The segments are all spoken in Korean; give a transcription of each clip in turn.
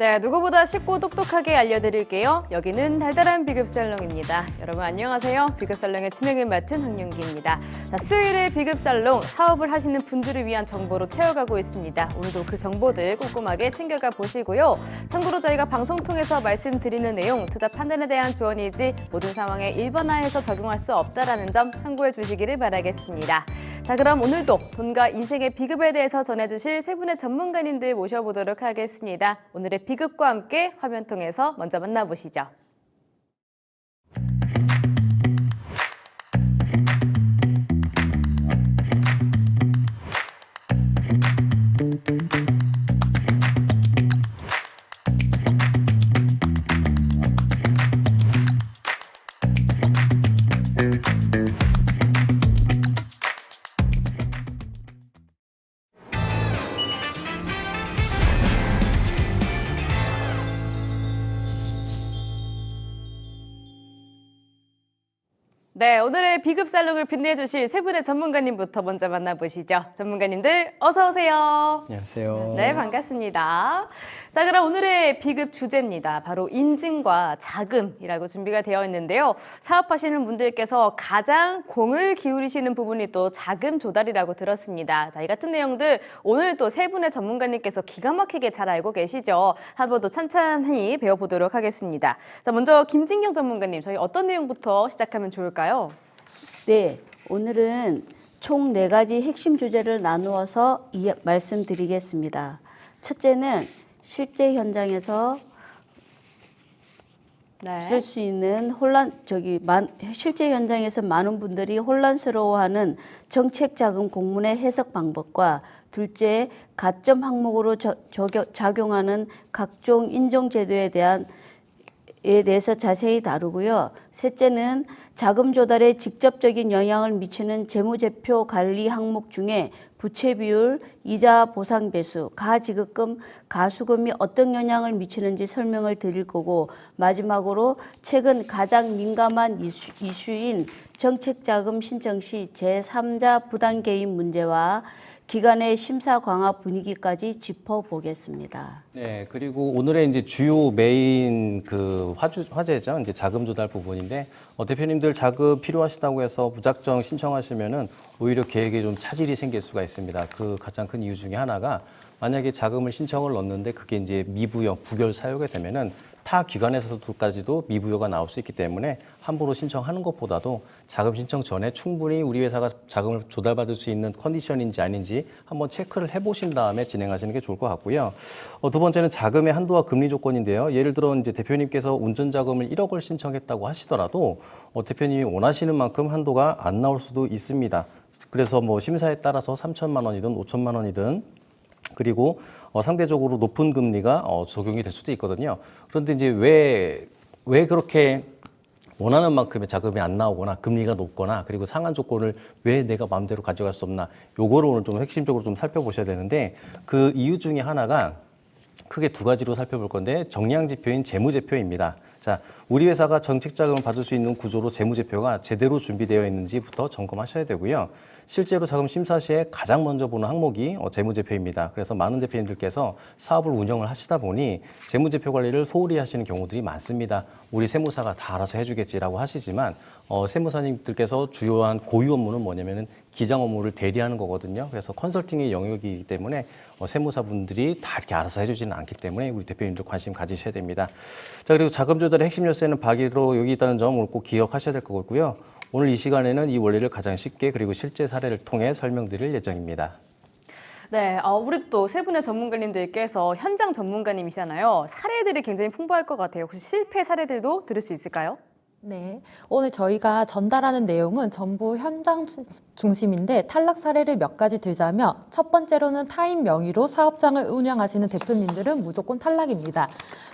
네, 누구보다 쉽고 똑똑하게 알려드릴게요. 여기는 달달한 비급살롱입니다. 여러분 안녕하세요. 비급살롱의 진행을 맡은 황윤기입니다. 자, 수요일에 비급살롱 사업을 하시는 분들을 위한 정보로 채워가고 있습니다. 오늘도 그 정보들 꼼꼼하게 챙겨가 보시고요. 참고로 저희가 방송 통해서 말씀드리는 내용, 투자 판단에 대한 조언이지 모든 상황에 일반화해서 적용할 수 없다는 점 참고해 주시기를 바라겠습니다. 자, 그럼 오늘도 돈과 인생의 비급에 대해서 전해주실 세 분의 전문가님들 모셔보도록 하겠습니다. 오늘의 비급과 함께 화면 통해서 먼저 만나보시죠. 네, 오늘의 비급살롱을 빛내주실 세 분의 전문가님부터 먼저 만나보시죠. 전문가님들 어서 오세요. 안녕하세요. 네, 반갑습니다. 자, 그럼 오늘의 비급 주제입니다. 바로 인증과 자금이라고 준비가 되어 있는데요. 사업하시는 분들께서 가장 공을 기울이시는 부분이 또 자금 조달이라고 들었습니다. 자, 이 같은 내용들 오늘 또 세 분의 전문가님께서 기가 막히게 잘 알고 계시죠. 한번 더 찬찬히 배워보도록 하겠습니다. 자, 먼저 김진경 전문가님, 저희 어떤 내용부터 시작하면 좋을까요? 네, 오늘은 총 4가지 핵심 주제를 나누어서 말씀드리겠습니다. 첫째는 실제 현장에서 쓸 수 있는 실제 현장에서 많은 분들이 혼란스러워하는 정책자금 공문의 해석 방법과 둘째, 가점 항목으로 작용하는 각종 인정제도에 대해서 자세히 다루고요. 셋째는 자금 조달에 직접적인 영향을 미치는 재무제표 관리 항목 중에 부채 비율, 이자 보상 배수, 가지급금, 가수금이 어떤 영향을 미치는지 설명을 드릴 거고, 마지막으로 최근 가장 민감한 이슈인 정책자금 신청 시 제3자 부당 개입 문제와 기관의 심사 강화 분위기까지 짚어보겠습니다. 네, 그리고 오늘의 이제 주요 메인 화제죠. 이제 자금 조달 부분인데, 대표님들 자금 필요하시다고 해서 무작정 신청하시면은 오히려 계획에 좀 차질이 생길 수가 있습니다. 그 가장 큰 이유 중에 하나가 만약에 자금을 신청을 넣는데 그게 이제 미부여, 부결 사유가 되면은 타 기관에서까지도 미부여가 나올 수 있기 때문에 함부로 신청하는 것보다도 자금 신청 전에 충분히 우리 회사가 자금을 조달받을 수 있는 컨디션인지 아닌지 한번 체크를 해보신 다음에 진행하시는 게 좋을 것 같고요. 두 번째는 자금의 한도와 금리 조건인데요. 예를 들어 이제 대표님께서 운전자금을 1억을 신청했다고 하시더라도 대표님이 원하시는 만큼 한도가 안 나올 수도 있습니다. 그래서 뭐 심사에 따라서 3천만 원이든 5천만 원이든 그리고 상대적으로 높은 금리가 적용이 될 수도 있거든요. 그런데 이제 왜 그렇게 원하는 만큼의 자금이 안 나오거나 금리가 높거나 그리고 상한 조건을 왜 내가 마음대로 가져갈 수 없나, 요거를 오늘 좀 핵심적으로 좀 살펴보셔야 되는데, 그 이유 중에 하나가 크게 2가지로 살펴볼 건데, 정량 지표인 재무제표입니다. 자, 우리 회사가 정책자금을 받을 수 있는 구조로 재무제표가 제대로 준비되어 있는지부터 점검하셔야 되고요. 실제로 자금 심사 시에 가장 먼저 보는 항목이 재무제표입니다. 그래서 많은 대표님들께서 사업을 운영을 하시다 보니 재무제표 관리를 소홀히 하시는 경우들이 많습니다. 우리 세무사가 다 알아서 해주겠지라고 하시지만 세무사님들께서 주요한 고유 업무는 뭐냐면은 기장 업무를 대리하는 거거든요. 그래서 컨설팅의 영역이기 때문에 세무사분들이 다 이렇게 알아서 해주지는 않기 때문에 우리 대표님들 관심 가지셔야 됩니다. 자, 그리고 자금 조달의 핵심 열쇠는 바로 여기 있다는 점 오늘 꼭 기억하셔야 될 거고요. 오늘 이 시간에는 이 원리를 가장 쉽게 그리고 실제 사례를 통해 설명드릴 예정입니다. 네, 우리 또 세 분의 전문가님들께서 현장 전문가님이시잖아요. 사례들이 굉장히 풍부할 것 같아요. 혹시 실패 사례들도 들을 수 있을까요? 네, 오늘 저희가 전달하는 내용은 전부 현장 중심인데 탈락 사례를 몇 가지 들자면, 첫 번째로는 타인 명의로 사업장을 운영하시는 대표님들은 무조건 탈락입니다.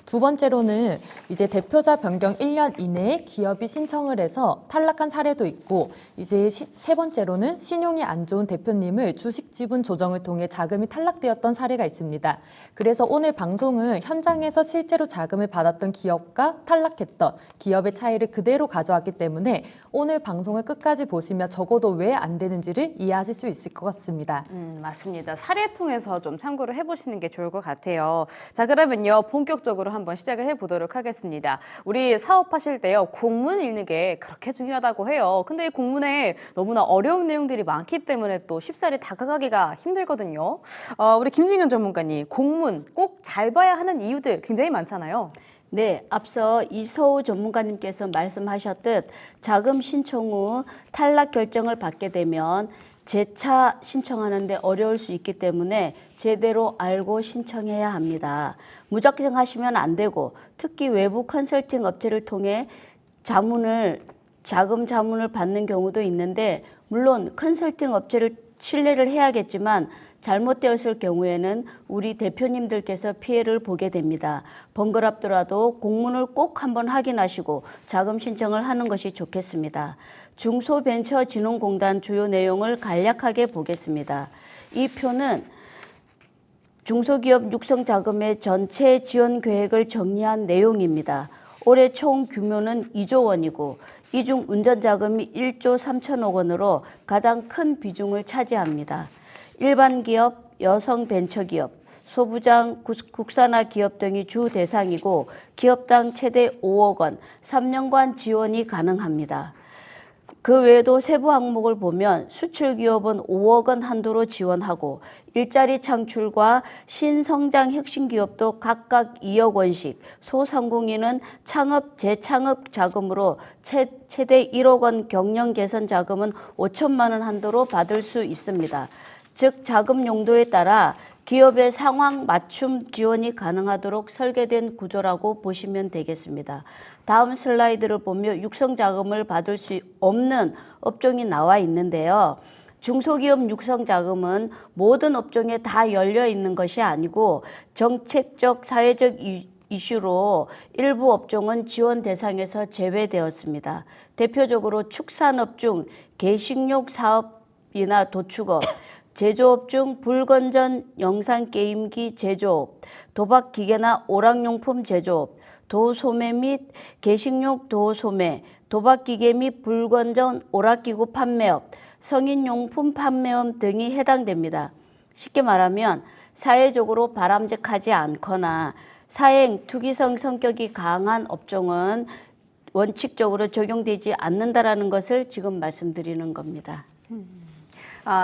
두 번째로는 이제 대표자 변경 1년 이내에 기업이 신청을 해서 탈락한 사례도 있고, 이제 세 번째로는 신용이 안 좋은 대표님을 주식 지분 조정을 통해 자금이 탈락되었던 사례가 있습니다. 그래서 오늘 방송은 현장에서 실제로 자금을 받았던 기업과 탈락했던 기업의 차이를 그대로 가져왔기 때문에 오늘 방송을 끝까지 보시면 적어도 왜 안 안 되는지를 이해하실 수 있을 것 같습니다. 맞습니다. 사례 통해서 좀 참고를 해보시는 게 좋을 것 같아요. 자, 그러면요. 본격적으로 한번 시작을 해보도록 하겠습니다. 우리 사업하실 때요. 공문 읽는 게 그렇게 중요하다고 해요. 근데 이 공문에 너무나 어려운 내용들이 많기 때문에 또 쉽사리 다가가기가 힘들거든요. 우리 김진경 전문가님, 공문 꼭 잘 봐야 하는 이유들 굉장히 많잖아요. 네, 앞서 이서우 전문가님께서 말씀하셨듯 자금 신청 후 탈락 결정을 받게 되면 재차 신청하는데 어려울 수 있기 때문에 제대로 알고 신청해야 합니다. 무작정 하시면 안 되고 특히 외부 컨설팅 업체를 통해 자금 자문을 받는 경우도 있는데 물론 컨설팅 업체를 신뢰를 해야겠지만 잘못되었을 경우에는 우리 대표님들께서 피해를 보게 됩니다. 번거롭더라도 공문을 꼭 한번 확인하시고 자금 신청을 하는 것이 좋겠습니다. 중소벤처진흥공단 주요 내용을 간략하게 보겠습니다. 이 표는 중소기업 육성자금의 전체 지원 계획을 정리한 내용입니다. 올해 총 규모는 2조 원이고 이 중 운전자금이 1조 3천억 원으로 가장 큰 비중을 차지합니다. 일반 기업, 여성 벤처기업, 소부장, 국산화 기업 등이 주 대상이고 기업당 최대 5억 원, 3년간 지원이 가능합니다. 그 외에도 세부 항목을 보면 수출기업은 5억 원 한도로 지원하고 일자리 창출과 신성장 혁신기업도 각각 2억 원씩, 소상공인은 창업, 재창업 자금으로 최대 1억 원 경영 개선 자금은 5천만 원 한도로 받을 수 있습니다. 즉 자금 용도에 따라 기업의 상황 맞춤 지원이 가능하도록 설계된 구조라고 보시면 되겠습니다. 다음 슬라이드를 보면 육성자금을 받을 수 없는 업종이 나와 있는데요. 중소기업 육성자금은 모든 업종에 다 열려 있는 것이 아니고 정책적, 사회적 이슈로 일부 업종은 지원 대상에서 제외되었습니다. 대표적으로 축산업 중 게식육 사업이나 도축업, 제조업 중 불건전 영상게임기 제조업, 도박기계나 오락용품 제조업, 도소매 및 게식육 도소매, 도박기계 및 불건전 오락기구 판매업, 성인용품 판매업 등이 해당됩니다. 쉽게 말하면 사회적으로 바람직하지 않거나 사행, 투기성 성격이 강한 업종은 원칙적으로 적용되지 않는다라는 것을 지금 말씀드리는 겁니다.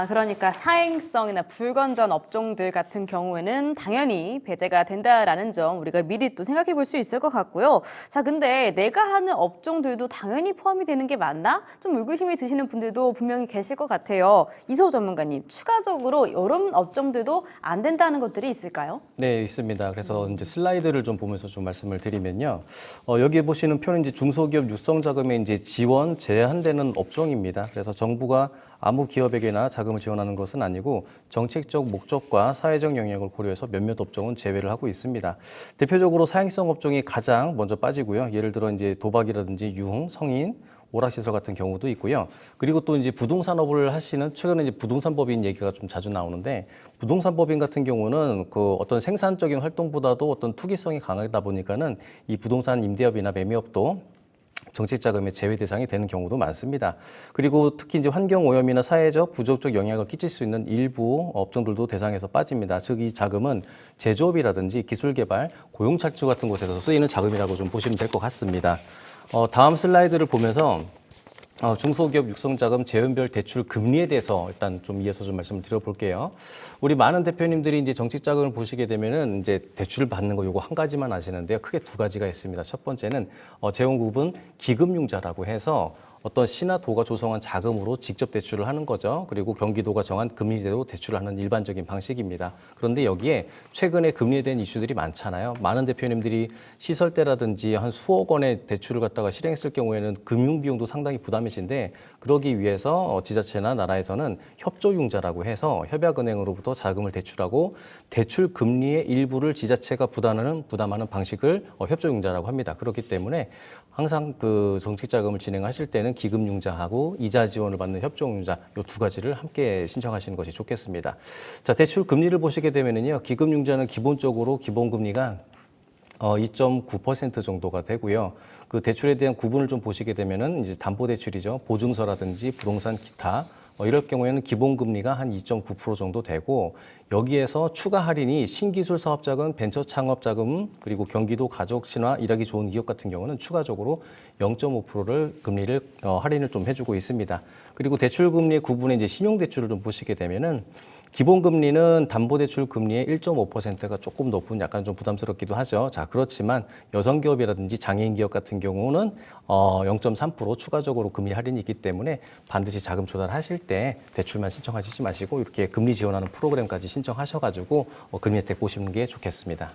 그러니까 사행성이나 불건전 업종들 같은 경우에는 당연히 배제가 된다라는 점 우리가 미리 또 생각해 볼 수 있을 것 같고요. 자, 근데 내가 하는 업종들도 당연히 포함이 되는 게 맞나? 좀 의구심이 드시는 분들도 분명히 계실 것 같아요. 이서우 전문가님, 추가적으로 이런 업종들도 안 된다는 것들이 있을까요? 네, 있습니다. 그래서 이제 슬라이드를 좀 보면서 좀 말씀을 드리면요. 여기에 보시는 표는 이제 중소기업 육성자금의 이제 지원 제한되는 업종입니다. 그래서 정부가 아무 기업에게나 자금을 지원하는 것은 아니고 정책적 목적과 사회적 영역을 고려해서 몇몇 업종은 제외를 하고 있습니다. 대표적으로 사행성 업종이 가장 먼저 빠지고요. 예를 들어 이제 도박이라든지 유흥, 성인, 오락시설 같은 경우도 있고요. 그리고 또 이제 부동산업을 하시는 최근에 이제 부동산법인 얘기가 좀 자주 나오는데 부동산법인 같은 경우는 그 어떤 생산적인 활동보다도 어떤 투기성이 강하다 보니까는 이 부동산 임대업이나 매매업도 정책 자금의 제외 대상이 되는 경우도 많습니다. 그리고 특히 이제 환경 오염이나 사회적 부정적 영향을 끼칠 수 있는 일부 업종들도 대상에서 빠집니다. 즉 이 자금은 제조업이라든지 기술 개발, 고용 창출 같은 곳에서 쓰이는 자금이라고 좀 보시면 될 것 같습니다. 다음 슬라이드를 보면서 중소기업 육성자금 재원별 대출 금리에 대해서 일단 좀 이어서 좀 말씀을 드려볼게요. 우리 많은 대표님들이 이제 정책자금을 보시게 되면은 이제 대출을 받는 거 요거 한 가지만 아시는데요. 크게 두 가지가 있습니다. 첫 번째는 재원구분 기금융자라고 해서 어떤 시나 도가 조성한 자금으로 직접 대출을 하는 거죠. 그리고 경기도가 정한 금리대로 대출을 하는 일반적인 방식입니다. 그런데 여기에 최근에 금리에 대한 이슈들이 많잖아요. 많은 대표님들이 시설대라든지 한 수억 원의 대출을 갖다가 실행했을 경우에는 금융비용도 상당히 부담이신데 그러기 위해서 지자체나 나라에서는 협조융자라고 해서 협약은행으로부터 자금을 대출하고 대출 금리의 일부를 지자체가 부담하는 방식을 협조융자라고 합니다. 그렇기 때문에 항상 그 정책 자금을 진행하실 때는 기금융자하고 이자 지원을 받는 협조융자 이 두 가지를 함께 신청하시는 것이 좋겠습니다. 자, 대출 금리를 보시게 되면은요, 기금융자는 기본적으로 기본금리가 2.9% 정도가 되고요. 그 대출에 대한 구분을 좀 보시게 되면은 이제 담보대출이죠. 보증서라든지 부동산 기타 이럴 경우에는 기본금리가 한 2.9% 정도 되고 여기에서 추가 할인이 신기술 사업자금, 벤처 창업자금 그리고 경기도 가족 신화 일하기 좋은 기업 같은 경우는 추가적으로 0.5%를 금리를 할인을 좀 해주고 있습니다. 그리고 대출금리의 구분에 이제 신용대출을 좀 보시게 되면은 기본금리는 담보대출 금리의 1.5%가 조금 높은 약간 좀 부담스럽기도 하죠. 자, 그렇지만 여성기업이라든지 장애인 기업 같은 경우는 0.3% 추가적으로 금리 할인이 있기 때문에 반드시 자금 조달하실 때 대출만 신청하시지 마시고 이렇게 금리 지원하는 프로그램까지 신청하셔가지고 금리 혜택 보시는 게 좋겠습니다.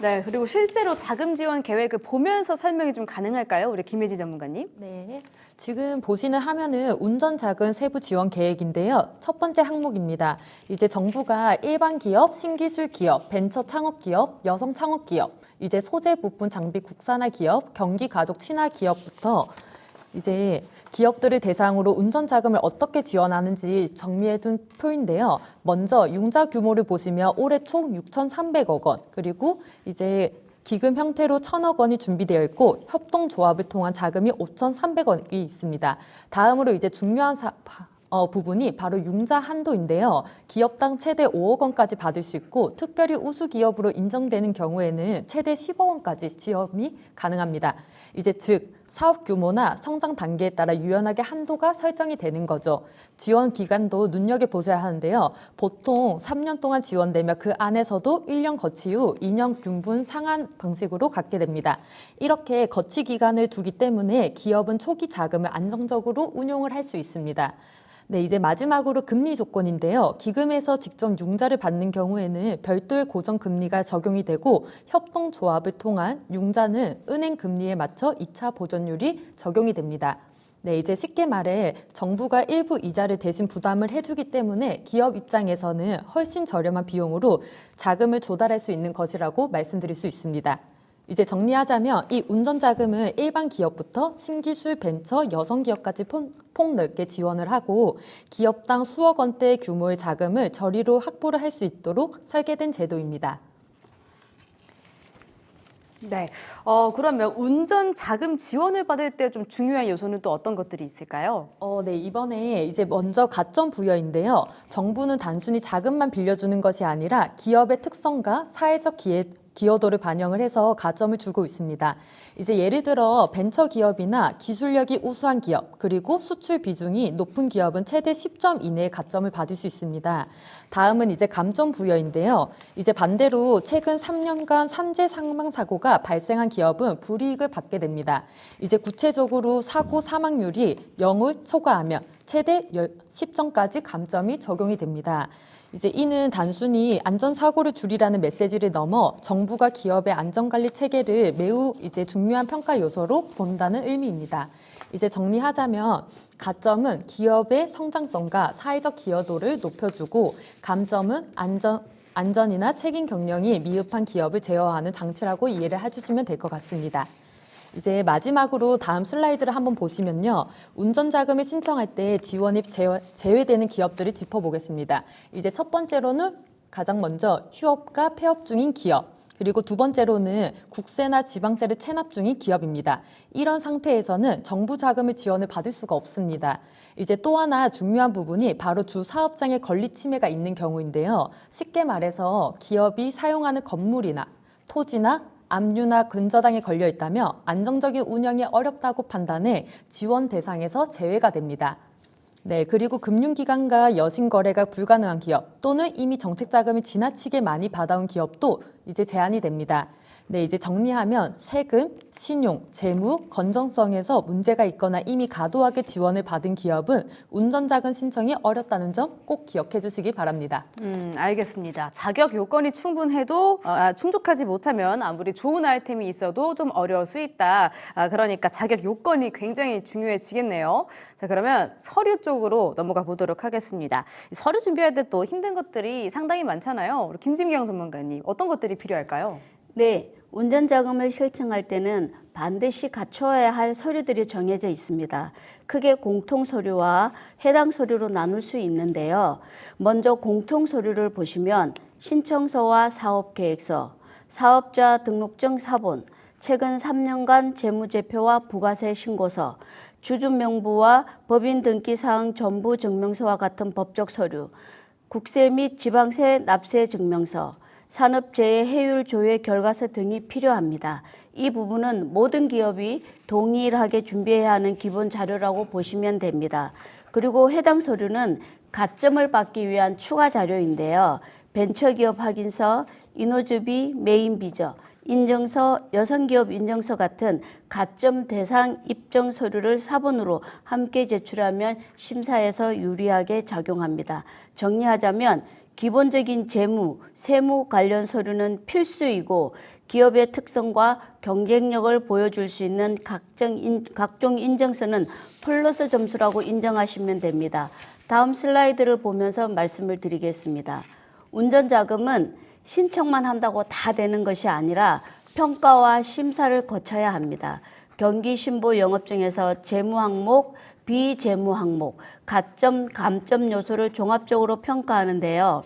네, 그리고 실제로 자금 지원 계획을 보면서 설명이 좀 가능할까요? 우리 김혜지 전문가님. 네, 지금 보시는 화면은 운전자금 세부 지원 계획인데요. 첫 번째 항목입니다. 이제 정부가 일반 기업, 신기술 기업, 벤처 창업 기업, 여성 창업 기업, 이제 소재 부품 장비 국산화 기업, 경기 가족 친화 기업부터 이제 기업들을 대상으로 운전자금을 어떻게 지원하는지 정리해둔 표인데요. 먼저 융자 규모를 보시면 올해 총 6,300억 원, 그리고 이제 기금 형태로 1,000억 원이 준비되어 있고 협동조합을 통한 자금이 5,300억이 있습니다. 다음으로 이제 중요한 부분이 바로 융자 한도인데요. 기업당 최대 5억 원까지 받을 수 있고 특별히 우수 기업으로 인정되는 경우에는 최대 10억 원까지 지원이 가능합니다. 이제 즉 사업 규모나 성장 단계에 따라 유연하게 한도가 설정이 되는 거죠. 지원 기간도 눈여겨보셔야 하는데요. 보통 3년 동안 지원되며 그 안에서도 1년 거치 후 2년 균분 상환 방식으로 갖게 됩니다. 이렇게 거치 기간을 두기 때문에 기업은 초기 자금을 안정적으로 운용을 할 수 있습니다. 네, 이제 마지막으로 금리 조건인데요. 기금에서 직접 융자를 받는 경우에는 별도의 고정금리가 적용이 되고 협동조합을 통한 융자는 은행 금리에 맞춰 2차 보존율이 적용이 됩니다. 네, 이제 쉽게 말해 정부가 일부 이자를 대신 부담을 해주기 때문에 기업 입장에서는 훨씬 저렴한 비용으로 자금을 조달할 수 있는 것이라고 말씀드릴 수 있습니다. 이제 정리하자면 이 운전자금은 일반 기업부터 신기술, 벤처, 여성기업까지 폭넓게 지원을 하고 기업당 수억 원대 규모의 자금을 저리로 확보를 할 수 있도록 설계된 제도입니다. 네, 그러면 운전 자금 지원을 받을 때 좀 중요한 요소는 또 어떤 것들이 있을까요? 네, 이번에 이제 먼저 가점 부여인데요. 정부는 단순히 자금만 빌려주는 것이 아니라 기업의 특성과 사회적 기여도를 반영을 해서 가점을 주고 있습니다. 이제 예를 들어 벤처 기업이나 기술력이 우수한 기업, 그리고 수출 비중이 높은 기업은 최대 10점 이내의 가점을 받을 수 있습니다. 다음은 이제 감점 부여인데요. 이제 반대로 최근 3년간 산재 사망 사고가 발생한 기업은 불이익을 받게 됩니다. 이제 구체적으로 사고 사망률이 0을 초과하면 최대 10점까지 감점이 적용이 됩니다. 이제 이는 단순히 안전사고를 줄이라는 메시지를 넘어 정부가 기업의 안전관리 체계를 매우 이제 중요한 평가 요소로 본다는 의미입니다. 이제 정리하자면 가점은 기업의 성장성과 사회적 기여도를 높여주고 감점은 안전이나 책임 경영이 미흡한 기업을 제어하는 장치라고 이해를 해주시면 될 것 같습니다. 이제 마지막으로 다음 슬라이드를 한번 보시면요. 운전자금을 신청할 때 지원이 제외되는 기업들을 짚어보겠습니다. 이제 첫 번째로는 가장 먼저 휴업과 폐업 중인 기업, 그리고 두 번째로는 국세나 지방세를 체납 중인 기업입니다. 이런 상태에서는 정부 자금을 지원을 받을 수가 없습니다. 이제 또 하나 중요한 부분이 바로 주 사업장의 권리 침해가 있는 경우인데요. 쉽게 말해서 기업이 사용하는 건물이나 토지나 압류나 근저당에 걸려 있다며 안정적인 운영이 어렵다고 판단해 지원 대상에서 제외가 됩니다. 네, 그리고 금융기관과 여신거래가 불가능한 기업 또는 이미 정책자금을 지나치게 많이 받아온 기업도 이제 제한이 됩니다. 네, 이제 정리하면 세금, 신용, 재무, 건전성에서 문제가 있거나 이미 과도하게 지원을 받은 기업은 운전자금 신청이 어렵다는 점 꼭 기억해 주시기 바랍니다. 알겠습니다. 자격 요건이 충분해도 충족하지 못하면 아무리 좋은 아이템이 있어도 좀 어려울 수 있다. 그러니까 자격 요건이 굉장히 중요해지겠네요. 자, 그러면 서류 쪽으로 넘어가 보도록 하겠습니다. 서류 준비할 때 또 힘든 것들이 상당히 많잖아요. 우리 김진경 전문가님, 어떤 것들이 필요할까요? 네, 운전자금을 신청할 때는 반드시 갖춰야 할 서류들이 정해져 있습니다. 크게 공통서류와 해당 서류로 나눌 수 있는데요. 먼저 공통서류를 보시면 신청서와 사업계획서, 사업자 등록증 사본, 최근 3년간 재무제표와 부가세 신고서, 주주명부와 법인 등기사항 전부 증명서와 같은 법적 서류, 국세 및 지방세 납세 증명서, 산업재해 해율 조회 결과서 등이 필요합니다. 이 부분은 모든 기업이 동일하게 준비해야 하는 기본 자료라고 보시면 됩니다. 그리고 해당 서류는 가점을 받기 위한 추가 자료인데요. 벤처기업 확인서, 인호주비, 메인비저, 인증서, 여성기업 인증서 같은 가점 대상 입증 서류를 사본으로 함께 제출하면 심사에서 유리하게 작용합니다. 정리하자면 기본적인 재무, 세무 관련 서류는 필수이고 기업의 특성과 경쟁력을 보여줄 수 있는 각종 인증서는 플러스 점수라고 인정하시면 됩니다. 다음 슬라이드를 보면서 말씀을 드리겠습니다. 운전자금은 신청만 한다고 다 되는 것이 아니라 평가와 심사를 거쳐야 합니다. 경기신보 영업증에서 재무 항목, 비재무 항목, 가점, 감점 요소를 종합적으로 평가하는데요.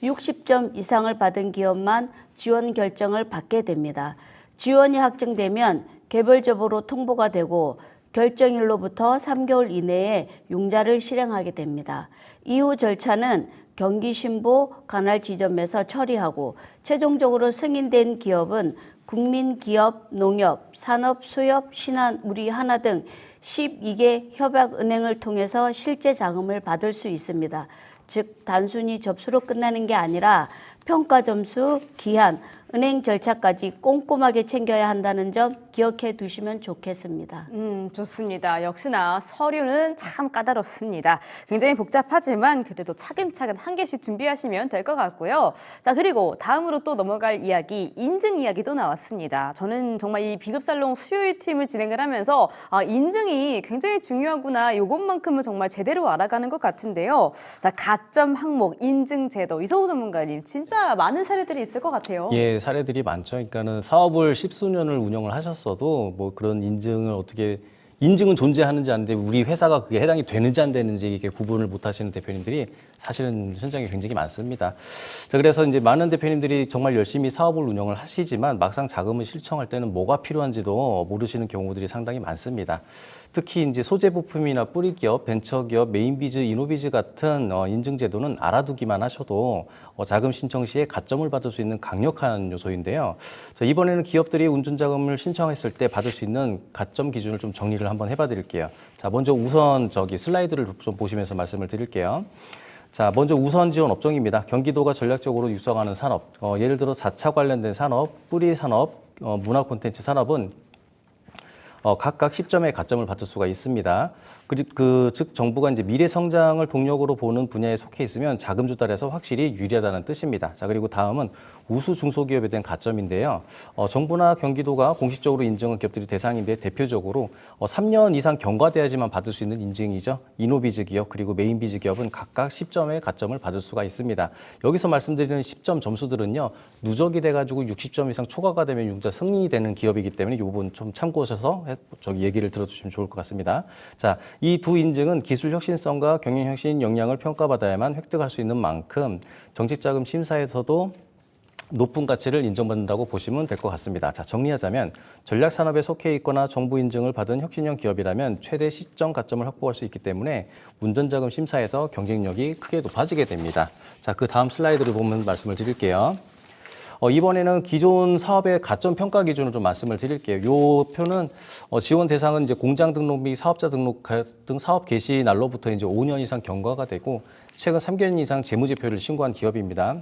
60점 이상을 받은 기업만 지원 결정을 받게 됩니다. 지원이 확정되면 개별적으로 통보가 되고 결정일로부터 3개월 이내에 융자를 실행하게 됩니다. 이후 절차는 경기신보 관할 지점에서 처리하고 최종적으로 승인된 기업은 국민기업, 농협, 산업, 수협, 신한, 우리하나 등 12개 협약은행을 통해서 실제 자금을 받을 수 있습니다. 즉 단순히 접수로 끝나는 게 아니라 평가 점수, 기한, 은행 절차까지 꼼꼼하게 챙겨야 한다는 점 기억해 두시면 좋겠습니다. 좋습니다. 역시나 서류는 참 까다롭습니다. 굉장히 복잡하지만 그래도 차근차근 한 개씩 준비하시면 될 것 같고요. 자, 그리고 다음으로 또 넘어갈 이야기, 인증 이야기도 나왔습니다. 저는 정말 이 비급살롱 수요일 팀을 진행을 하면서 인증이 굉장히 중요하구나, 이것만큼은 정말 제대로 알아가는 것 같은데요. 자, 가점 항목, 인증 제도, 이소우 전문가님, 진짜 많은 사례들이 있을 것 같아요. 예, 사례들이 많죠. 그러니까는 사업을 십수년을 운영을 하셨어도 뭐 그런 인증을 어떻게 인증은 존재하는지 아는데 우리 회사가 그게 해당이 되는지 안 되는지 이게 구분을 못 하시는 대표님들이 사실은 현장에 굉장히 많습니다. 자, 그래서 이제 많은 대표님들이 정말 열심히 사업을 운영을 하시지만 막상 자금을 신청할 때는 뭐가 필요한지도 모르시는 경우들이 상당히 많습니다. 특히 이제 소재 부품이나 뿌리 기업, 벤처 기업, 메인비즈, 이노비즈 같은 인증 제도는 알아두기만 하셔도 자금 신청 시에 가점을 받을 수 있는 강력한 요소인데요. 자, 이번에는 기업들이 운전자금을 신청했을 때 받을 수 있는 가점 기준을 좀 정리를 한번 해봐 드릴게요. 자, 먼저 우선 슬라이드를 좀 보시면서 말씀을 드릴게요. 자, 먼저 우선 지원 업종입니다. 경기도가 전략적으로 육성하는 산업, 예를 들어 자차 관련된 산업, 뿌리 산업, 문화 콘텐츠 산업은 각각 10점의 가점을 받을 수가 있습니다. 즉 정부가 이제 미래 성장을 동력으로 보는 분야에 속해 있으면 자금 조달에서 확실히 유리하다는 뜻입니다. 자, 그리고 다음은 우수 중소기업에 대한 가점인데요. 정부나 경기도가 공식적으로 인정한 기업들이 대상인데 대표적으로 3년 이상 경과돼야지만 받을 수 있는 인증이죠. 이노비즈 기업 그리고 메인비즈 기업은 각각 10점의 가점을 받을 수가 있습니다. 여기서 말씀드리는 10점 점수들은요. 누적이 돼가지고 60점 이상 초과가 되면 융자 승인이 되는 기업이기 때문에 이 부분 좀 참고하셔서 얘기를 들어주시면 좋을 것 같습니다. 자, 이 두 인증은 기술 혁신성과 경영 혁신 역량을 평가받아야만 획득할 수 있는 만큼 정책자금 심사에서도 높은 가치를 인정받는다고 보시면 될 것 같습니다. 자, 정리하자면 전략산업에 속해 있거나 정부 인증을 받은 혁신형 기업이라면 최대 시점 가점을 확보할 수 있기 때문에 운전자금 심사에서 경쟁력이 크게 높아지게 됩니다. 자, 그 다음 슬라이드를 보면 말씀을 드릴게요. 이번에는 기존 사업의 가점 평가 기준을 좀 말씀을 드릴게요. 이 표는 지원 대상은 이제 공장 등록 및 사업자 등록 등 사업 개시 날로부터 이제 5년 이상 경과가 되고 최근 3개월 이상 재무제표를 신고한 기업입니다.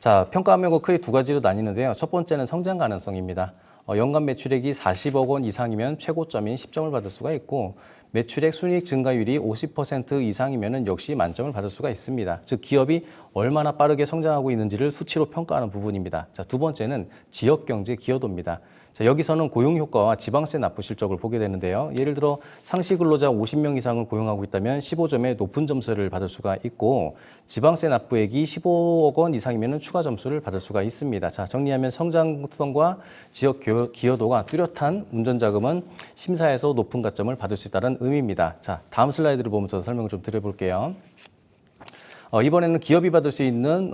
자, 평가 항목은 크게 두 가지로 나뉘는데요. 첫 번째는 성장 가능성입니다. 연간 매출액이 40억 원 이상이면 최고점인 10점을 받을 수가 있고 매출액 순이익 증가율이 50% 이상이면 역시 만점을 받을 수가 있습니다. 즉 기업이 얼마나 빠르게 성장하고 있는지를 수치로 평가하는 부분입니다. 자, 두 번째는 지역경제 기여도입니다. 자, 여기서는 고용효과와 지방세 납부 실적을 보게 되는데요. 예를 들어 상시 근로자 50명 이상을 고용하고 있다면 15점의 높은 점수를 받을 수가 있고 지방세 납부액이 15억 원 이상이면 추가 점수를 받을 수가 있습니다. 자, 정리하면 성장성과 지역 기여도가 뚜렷한 운전자금은 심사에서 높은 가점을 받을 수 있다는 의미입니다. 자, 다음 슬라이드를 보면서 설명을 좀 드려볼게요. 이번에는 기업이 받을 수 있는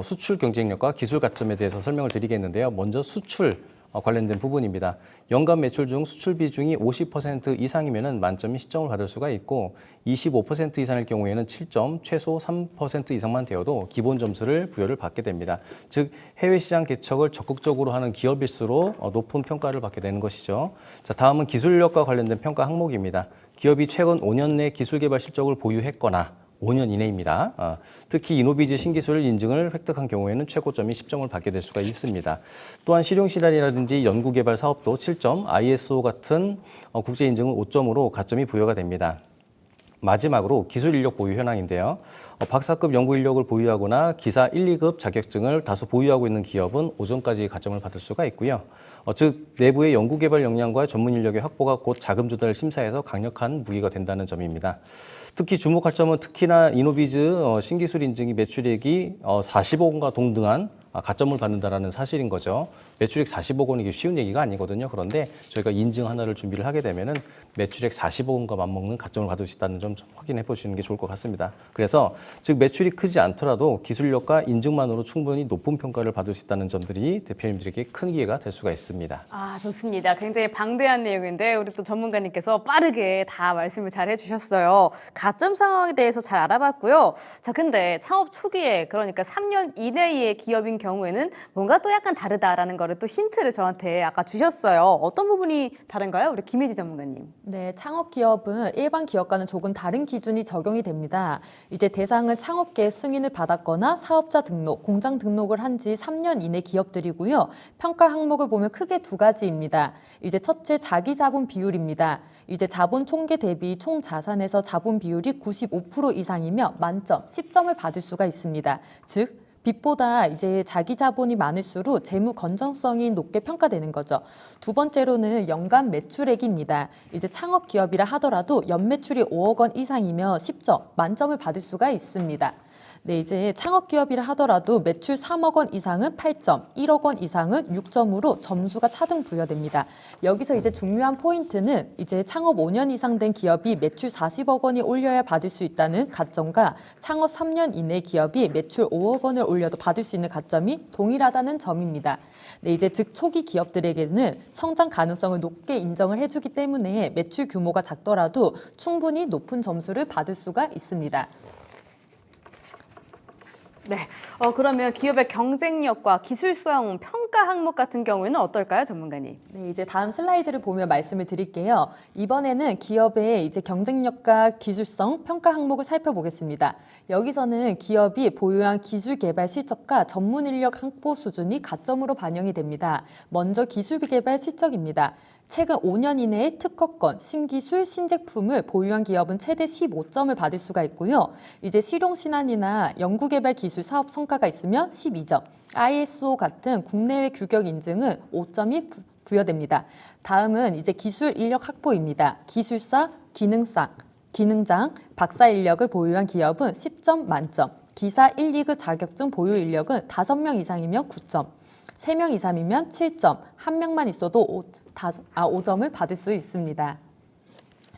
수출 경쟁력과 기술 가점에 대해서 설명을 드리겠는데요. 먼저 수출 관련된 부분입니다. 연간 매출 중 수출 비중이 50% 이상이면 만점이 시점을 받을 수가 있고 25% 이상일 경우에는 7점, 최소 3% 이상만 되어도 기본 점수를 부여를 받게 됩니다. 즉 해외 시장 개척을 적극적으로 하는 기업일수록 높은 평가를 받게 되는 것이죠. 자, 다음은 기술력과 관련된 평가 항목입니다. 기업이 최근 5년 내 기술 개발 실적을 보유했거나 5년 이내입니다. 특히 이노비즈 신기술 인증을 획득한 경우에는 최고점이 10점을 받게 될 수가 있습니다. 또한 실용실현이라든지 연구개발 사업도 7점, ISO 같은 국제 인증은 5점으로 가점이 부여가 됩니다. 마지막으로 기술 인력 보유 현황인데요. 박사급 연구 인력을 보유하거나 기사 1, 2급 자격증을 다수 보유하고 있는 기업은 5점까지 가점을 받을 수가 있고요. 즉 내부의 연구개발 역량과 전문 인력의 확보가 곧 자금 조달 심사에서 강력한 무기가 된다는 점입니다. 특히 주목할 점은 특히나 이노비즈 신기술 인증이 매출액이 40억 원과 동등한 가점을 받는다는 사실인 거죠. 매출액 40억 원이 쉬운 얘기가 아니거든요. 그런데 저희가 인증 하나를 준비를 하게 되면은 매출액 40억 원과 맞먹는 가점을 받을 수 있다는 점 확인해 보시는 게 좋을 것 같습니다. 그래서 즉 매출이 크지 않더라도 기술력과 인증만으로 충분히 높은 평가를 받을 수 있다는 점들이 대표님들에게 큰 기회가 될 수가 있습니다. 아, 좋습니다. 굉장히 방대한 내용인데 우리 또 전문가님께서 빠르게 다 말씀을 잘 해주셨어요. 가점 상황에 대해서 잘 알아봤고요. 자, 근데 창업 초기에 그러니까 3년 이내의 기업인 경우에는 뭔가 또 약간 다르다라는 거를 또 힌트를 저한테 아까 주셨어요. 어떤 부분이 다른가요? 우리 김혜지 전문가님. 네, 창업 기업은 일반 기업과는 조금 다른 기준이 적용이 됩니다. 이제 대상은 창업계의 승인을 받았거나 사업자 등록, 공장 등록을 한 지 3년 이내 기업들이고요. 평가 항목을 보면 크게 두 가지입니다. 이제 첫째, 자기 자본 비율입니다. 이제 자본 총계 대비 총 자산에서 자본 비율이 95% 이상이면 만점, 10점을 받을 수가 있습니다. 즉, 빚보다 이제 자기 자본이 많을수록 재무 건전성이 높게 평가되는 거죠. 두 번째로는 연간 매출액입니다. 이제 창업 기업이라 하더라도 연 매출이 5억 원 이상이면 10점, 만점을 받을 수가 있습니다. 네, 이제 창업 기업이라 하더라도 매출 3억 원 이상은 8점, 1억 원 이상은 6점으로 점수가 차등 부여됩니다. 여기서 이제 중요한 포인트는 이제 창업 5년 이상 된 기업이 매출 40억 원이 올려야 받을 수 있다는 가점과 창업 3년 이내 기업이 매출 5억 원을 올려도 받을 수 있는 가점이 동일하다는 점입니다. 네, 이제 즉 초기 기업들에게는 성장 가능성을 높게 인정을 해주기 때문에 매출 규모가 작더라도 충분히 높은 점수를 받을 수가 있습니다. 네, 그러면 기업의 경쟁력과 기술성 평가 항목 같은 경우에는 어떨까요, 전문가님? 네, 이제 다음 슬라이드를 보며 말씀을 드릴게요. 이번에는 기업의 이제 경쟁력과 기술성 평가 항목을 살펴보겠습니다. 여기서는 기업이 보유한 기술 개발 실적과 전문 인력 확보 수준이 가점으로 반영이 됩니다. 먼저 기술 개발 실적입니다. 최근 5년 이내에 특허권, 신기술, 신제품을 보유한 기업은 최대 15점을 받을 수가 있고요. 이제 실용신안이나 연구개발 기술 사업 성과가 있으면 12점, ISO 같은 국내외 규격 인증은 5점이 부여됩니다. 다음은 이제 기술 인력 확보입니다. 기술사, 기능장, 박사 인력을 보유한 기업은 10점 만점, 기사 1, 2급 자격증 보유 인력은 5명 이상이면 9점, 3명 이상이면 7점, 1명만 있어도 5점을 받을 수 있습니다.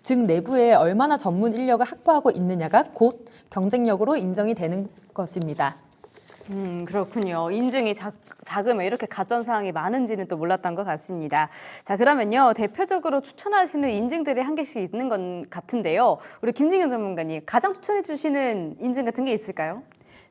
즉 내부에 얼마나 전문 인력을 확보하고 있느냐가 곧 경쟁력으로 인정이 되는 것입니다. 그렇군요. 인증이 작으면 이렇게 가점 사항이 많은지는 또 몰랐던 것 같습니다. 자, 그러면요. 대표적으로 추천하시는 인증들이 한 개씩 있는 것 같은데요. 우리 김진경 전문가님, 가장 추천해 주시는 인증 같은 게 있을까요?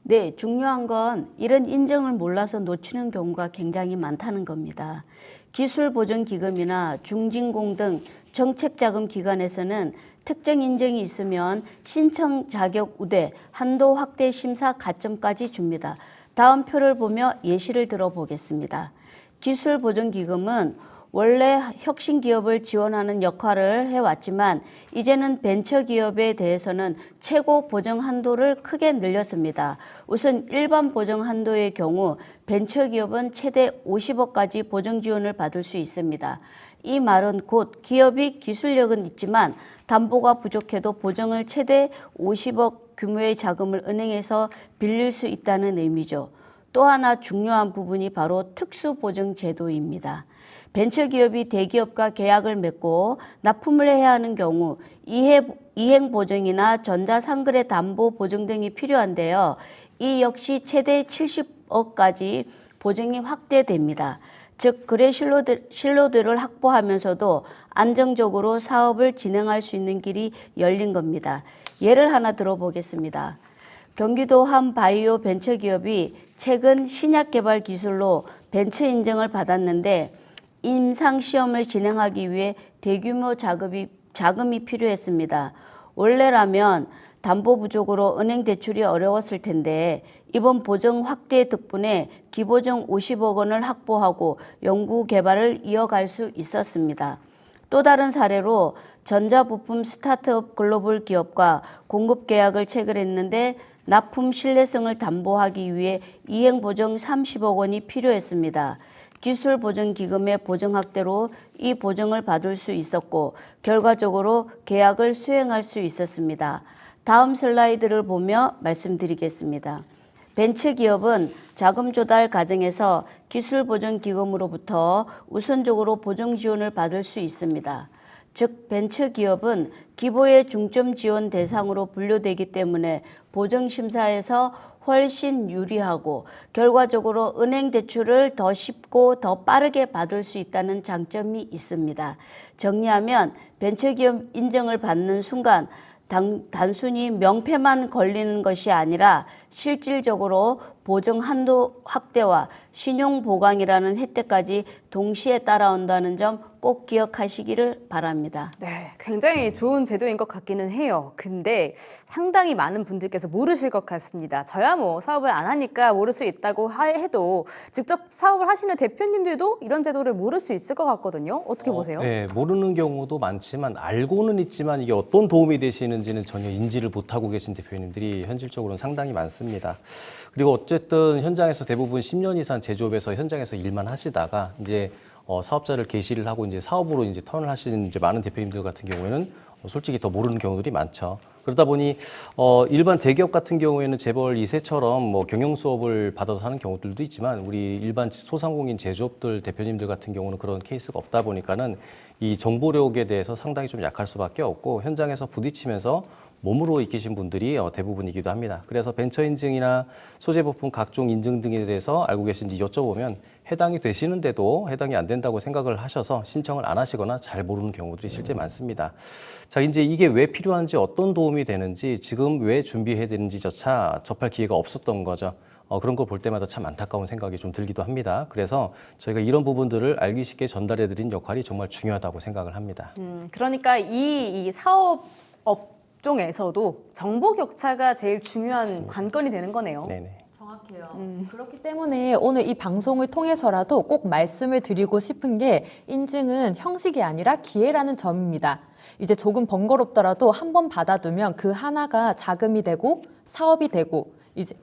네, 중요한 건 이런 인증을 몰라서 놓치는 경우가 굉장히 많다는 겁니다. 기술보전기금이나 중진공 등 정책자금기관에서는 특정 인증이 있으면 신청 자격 우대, 한도 확대 심사 가점까지 줍니다. 다음 표를 보며 예시를 들어보겠습니다. 기술보전기금은 원래 혁신기업을 지원하는 역할을 해왔지만 이제는 벤처기업에 대해서는 최고 보정 한도를 크게 늘렸습니다. 우선 일반 보정 한도의 경우 벤처기업은 최대 50억까지 보정 지원을 받을 수 있습니다. 이 말은 곧 기업이 기술력은 있지만 담보가 부족해도 보정을 최대 50억 규모의 자금을 은행에서 빌릴 수 있다는 의미죠. 또 하나 중요한 부분이 바로 특수보증제도입니다. 벤처기업이 대기업과 계약을 맺고 납품을 해야 하는 경우 이행보증이나 전자상거래 담보보증 등이 필요한데요. 이 역시 최대 70억까지 보증이 확대됩니다. 즉 거래 신로들을 확보하면서도 안정적으로 사업을 진행할 수 있는 길이 열린 겁니다. 예를 하나 들어보겠습니다. 경기도 한 바이오 벤처기업이 최근 신약 개발 기술로 벤처 인증을 받았는데 임상 시험을 진행하기 위해 대규모 자금이 필요했습니다. 원래라면 담보 부족으로 은행 대출이 어려웠을 텐데 이번 보증 확대 덕분에 기보증 50억 원을 확보하고 연구 개발을 이어갈 수 있었습니다. 또 다른 사례로 전자부품 스타트업 글로벌 기업과 공급 계약을 체결했는데 납품 신뢰성을 담보하기 위해 이행보증 30억 원이 필요했습니다. 기술보증기금의 보증 확대로 이 보증을 받을 수 있었고 결과적으로 계약을 수행할 수 있었습니다. 다음 슬라이드를 보며 말씀드리겠습니다. 벤처기업은 자금 조달 과정에서 기술보증기금으로부터 우선적으로 보증 지원을 받을 수 있습니다. 즉 벤처기업은 기보의 중점 지원 대상으로 분류되기 때문에 보증심사에서 훨씬 유리하고 결과적으로 은행 대출을 더 쉽고 더 빠르게 받을 수 있다는 장점이 있습니다. 정리하면 벤처기업 인정을 받는 순간 단순히 명패만 걸리는 것이 아니라 실질적으로 보증 한도 확대와 신용 보강이라는 혜택까지 동시에 따라온다는 점 꼭 기억하시기를 바랍니다. 네, 굉장히 좋은 제도인 것 같기는 해요. 근데 상당히 많은 분들께서 모르실 것 같습니다. 저야 뭐 사업을 안 하니까 모를 수 있다고 해도 직접 사업을 하시는 대표님들도 이런 제도를 모를 수 있을 것 같거든요. 어떻게 보세요? 네, 모르는 경우도 많지만 알고는 있지만 이게 어떤 도움이 되시는지는 전혀 인지를 못하고 계신 대표님들이 현실적으로는 상당히 많습니다. 그리고 어쨌든 현장에서 대부분 10년 이상 제조업에서 현장에서 일만 하시다가 이제 사업자를 개시를 하고 이제 사업으로 이제 턴을 하시는 이제 많은 대표님들 같은 경우에는 솔직히 더 모르는 경우들이 많죠. 그러다 보니 일반 대기업 같은 경우에는 재벌 2세처럼 뭐 경영 수업을 받아서 하는 경우들도 있지만 우리 일반 소상공인 제조업들 대표님들 같은 경우는 그런 케이스가 없다 보니까는 이 정보력에 대해서 상당히 좀 약할 수밖에 없고 현장에서 부딪히면서 몸으로 익히신 분들이 대부분이기도 합니다. 그래서 벤처 인증이나 소재 부품 각종 인증 등에 대해서 알고 계신지 여쭤보면 해당이 되시는데도 해당이 안 된다고 생각을 하셔서 신청을 안 하시거나 잘 모르는 경우들이 실제 많습니다. 자, 이제 이게 왜 필요한지 어떤 도움이 되는지 지금 왜 준비해야 되는지조차 접할 기회가 없었던 거죠. 그런 걸 볼 때마다 참 안타까운 생각이 좀 들기도 합니다. 그래서 저희가 이런 부분들을 알기 쉽게 전달해드린 역할이 정말 중요하다고 생각을 합니다. 그러니까 이 사업 업종에서도 정보 격차가 제일 중요한 맞습니다. 관건이 되는 거네요. 네네. 정확해요. 그렇기 때문에 오늘 이 방송을 통해서라도 꼭 말씀을 드리고 싶은 게 인증은 형식이 아니라 기회라는 점입니다. 이제 조금 번거롭더라도 한번 받아두면 그 하나가 자금이 되고 사업이 되고 이제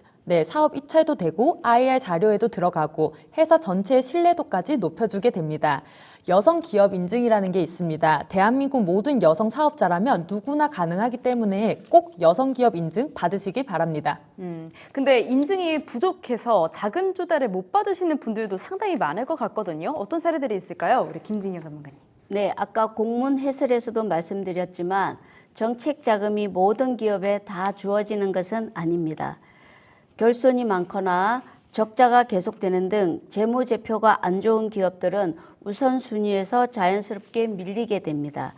사업 입찰도 되고 IR 자료에도 들어가고 회사 전체의 신뢰도까지 높여주게 됩니다. 여성 기업 인증이라는 게 있습니다. 대한민국 모든 여성 사업자라면 누구나 가능하기 때문에 꼭 여성 기업 인증 받으시길 바랍니다. 근데 인증이 부족해서 자금 조달을 못 받으시는 분들도 상당히 많을 것 같거든요. 어떤 사례들이 있을까요? 우리 김진경 전문가님. 네, 아까 공문 해설에서도 말씀드렸지만 정책 자금이 모든 기업에 다 주어지는 것은 아닙니다. 결손이 많거나 적자가 계속되는 등 재무제표가 안 좋은 기업들은 우선순위에서 자연스럽게 밀리게 됩니다.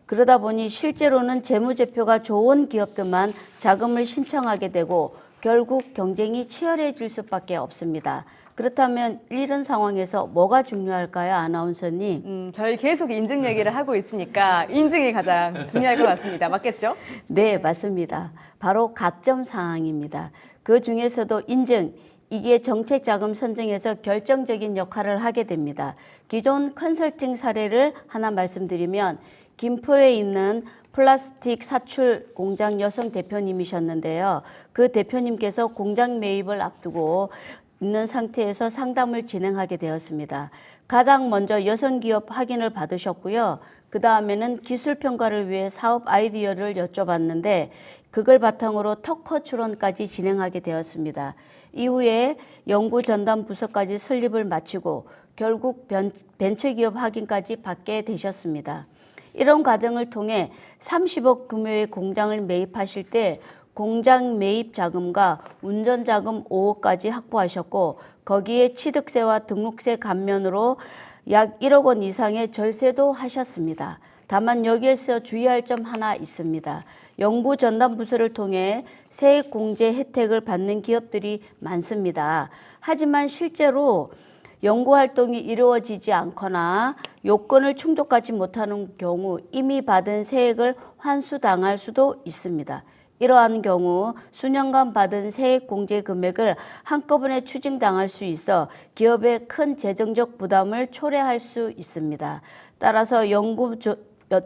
그러다 보니 실제로는 재무제표가 좋은 기업들만 자금을 신청하게 되고 결국 경쟁이 치열해질 수밖에 없습니다. 그렇다면 이런 상황에서 뭐가 중요할까요, 아나운서님? 저희 계속 인증 얘기를 하고 있으니까 인증이 가장 중요할 것 같습니다. 맞겠죠? 네, 맞습니다. 바로 가점 사항입니다. 그 중에서도 인증, 이게 정책 자금 선정에서 결정적인 역할을 하게 됩니다. 기존 컨설팅 사례를 하나 말씀드리면 김포에 있는 플라스틱 사출 공장 여성 대표님이셨는데요. 그 대표님께서 공장 매입을 앞두고 있는 상태에서 상담을 진행하게 되었습니다. 가장 먼저 여성 기업 확인을 받으셨고요. 그 다음에는 기술 평가를 위해 사업 아이디어를 여쭤봤는데 그걸 바탕으로 특허 출원까지 진행하게 되었습니다. 이후에 연구 전담 부서까지 설립을 마치고 결국 벤처기업 확인까지 받게 되셨습니다. 이런 과정을 통해 30억 규모의 공장을 매입하실 때 공장 매입 자금과 운전 자금 5억까지 확보하셨고 거기에 취득세와 등록세 감면으로 약 1억 원 이상의 절세도 하셨습니다. 다만 여기에서 주의할 점 하나 있습니다. 연구 전담 부서를 통해 세액 공제 혜택을 받는 기업들이 많습니다. 하지만 실제로 연구 활동이 이루어지지 않거나 요건을 충족하지 못하는 경우 이미 받은 세액을 환수당할 수도 있습니다. 이러한 경우 수년간 받은 세액 공제 금액을 한꺼번에 추징당할 수 있어 기업의 큰 재정적 부담을 초래할 수 있습니다. 따라서 연구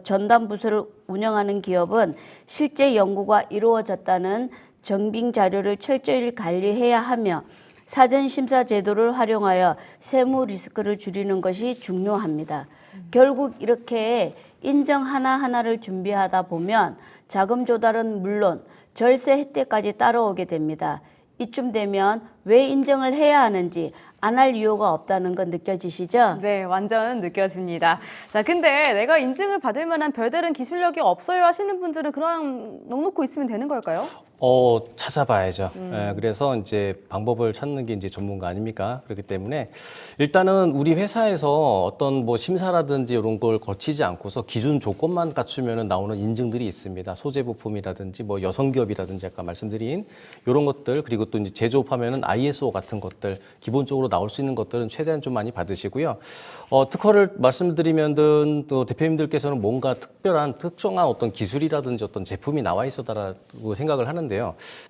전담 부서를 운영하는 기업은 실제 연구가 이루어졌다는 증빙 자료를 철저히 관리해야 하며 사전 심사 제도를 활용하여 세무 리스크를 줄이는 것이 중요합니다. 결국 이렇게 인정 하나하나를 준비하다 보면 자금 조달은 물론 절세 혜택까지 따라오게 됩니다. 이쯤 되면 왜 인정을 해야 하는지 안 할 이유가 없다는 건 느껴지시죠? 네, 완전 느껴집니다. 자, 근데 내가 인증을 받을 만한 별다른 기술력이 없어요 하시는 분들은 그냥 넉놓고 있으면 되는 걸까요? 찾아봐야죠. 예, 그래서 이제 방법을 찾는 게 이제 전문가 아닙니까? 그렇기 때문에 일단은 우리 회사에서 어떤 뭐 심사라든지 이런 걸 거치지 않고서 기준 조건만 갖추면 나오는 인증들이 있습니다. 소재 부품이라든지 뭐 여성 기업이라든지 아까 말씀드린 이런 것들, 그리고 또 이제 제조업하면은 ISO 같은 것들 기본적으로 나올 수 있는 것들은 최대한 좀 많이 받으시고요. 특허를 말씀드리면은 또 대표님들께서는 뭔가 특정한 어떤 기술이라든지 어떤 제품이 나와 있었다라고 생각을 하는데요.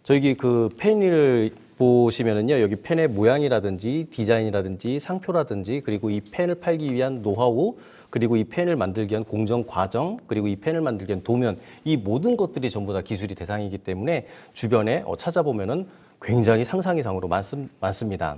저기 그 펜을 보시면은요, 여기 펜의 모양이라든지 디자인이라든지 상표라든지 그리고 이 펜을 팔기 위한 노하우, 그리고 이 펜을 만들기 위한 공정 과정, 그리고 이 펜을 만들기 위한 도면, 이 모든 것들이 전부 다 기술이 대상이기 때문에 주변에 찾아보면은 굉장히 상상 이상으로 많습니다.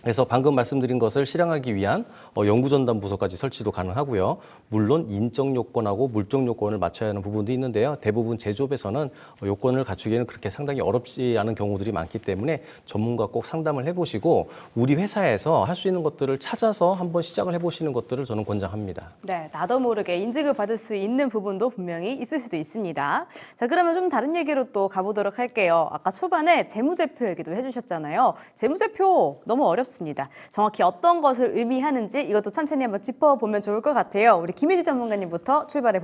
그래서 방금 말씀드린 것을 실행하기 위한 연구전담 부서까지 설치도 가능하고요. 물론 인적 요건하고 물적 요건을 맞춰야 하는 부분도 있는데요. 대부분 제조업에서는 요건을 갖추기에는 그렇게 상당히 어렵지 않은 경우들이 많기 때문에 전문가 꼭 상담을 해보시고 우리 회사에서 할 수 있는 것들을 찾아서 한번 시작을 해보시는 것들을 저는 권장합니다. 네, 나도 모르게 인증을 받을 수 있는 부분도 분명히 있을 수도 있습니다. 자, 그러면 좀 다른 얘기로 또 가보도록 할게요. 아까 초반에 재무제표 얘기도 해주셨잖아요. 재무제표 너무 어렵습니다. 정확히 어떤 것을 의미하는지 이것도 천천히 한번 짚어보면 좋을 것 같아요. 우리 김희지 전문가님부터 출발해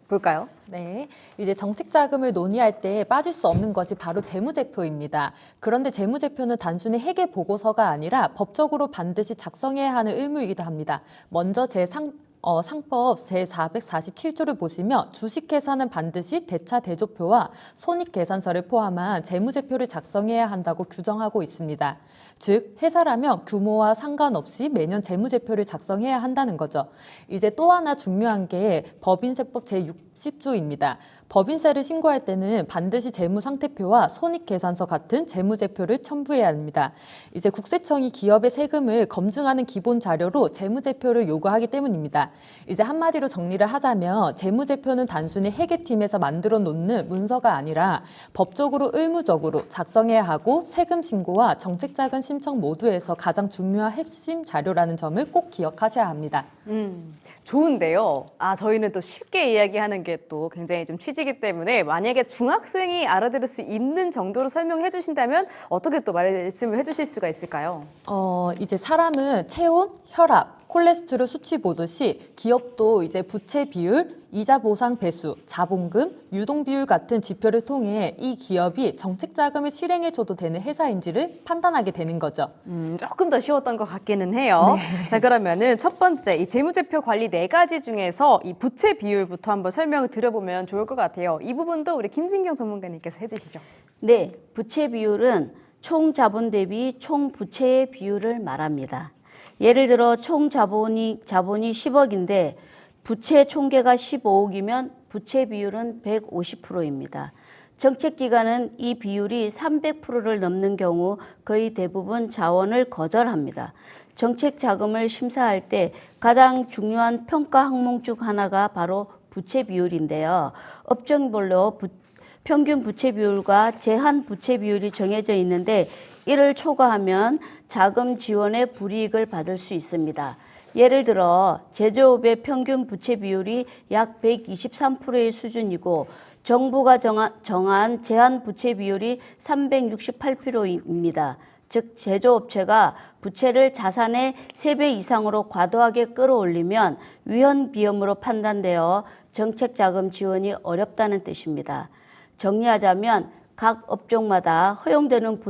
볼까요? 네, 이제 정책 자금을 논의할 때 빠질 수 없는 것이 바로 재무제표입니다. 그런데 재무제표는 단순히 회계 보고서가 아니라 법적으로 반드시 작성해야 하는 의무이기도 합니다. 먼저 상법 제447조를 보시면 주식회사는 반드시 대차 대조표와 손익계산서를 포함한 재무제표를 작성해야 한다고 규정하고 있습니다. 즉 회사라면 규모와 상관없이 매년 재무제표를 작성해야 한다는 거죠. 이제 또 하나 중요한 게 법인세법 제60조입니다. 법인세를 신고할 때는 반드시 재무상태표와 손익계산서 같은 재무제표를 첨부해야 합니다. 이제 국세청이 기업의 세금을 검증하는 기본 자료로 재무제표를 요구하기 때문입니다. 이제 한마디로 정리를 하자면 재무제표는 단순히 회계팀에서 만들어 놓는 문서가 아니라 법적으로 의무적으로 작성해야 하고 세금 신고와 정책자금 신청 모두에서 가장 중요한 핵심 자료라는 점을 꼭 기억하셔야 합니다. 좋은데요. 저희는 또 쉽게 이야기하는 게 또 굉장히 좀 취지이기 때문에 만약에 중학생이 알아들을 수 있는 정도로 설명해 주신다면 어떻게 또 말씀을 해주실 수가 있을까요? 이제 사람은 체온, 혈압, 콜레스테롤 수치 보듯이 기업도 이제 부채 비율, 이자 보상 배수, 자본금, 유동 비율 같은 지표를 통해 이 기업이 정책 자금을 실행해 줘도 되는 회사인지를 판단하게 되는 거죠. 조금 더 쉬웠던 것 같기는 해요. 네. 자, 그러면은 첫 번째 이 재무제표 관리 4가지 중에서 이 부채 비율부터 한번 설명을 드려보면 좋을 것 같아요. 이 부분도 우리 김진경 전문가님께서 해주시죠. 네, 부채 비율은 총 자본 대비 총 부채의 비율을 말합니다. 예를 들어 총 자본이 10억인데 부채 총계가 15억이면 부채 비율은 150%입니다. 정책 기관은 이 비율이 300%를 넘는 경우 거의 대부분 자원을 거절합니다. 정책 자금을 심사할 때 가장 중요한 평가 항목 중 하나가 바로 부채 비율인데요. 업종별로 평균 부채 비율과 제한 부채 비율이 정해져 있는데 이를 초과하면 자금 지원의 불이익을 받을 수 있습니다. 예를 들어 제조업의 평균 부채 비율이 약 123%의 수준이고 정부가 정한 제한 부채 비율이 368%입니다. 즉 제조업체가 부채를 자산의 3배 이상으로 과도하게 끌어올리면 위헌 비염으로 판단되어 정책자금 지원이 어렵다는 뜻입니다. 정리하자면 각 업종마다 허용되는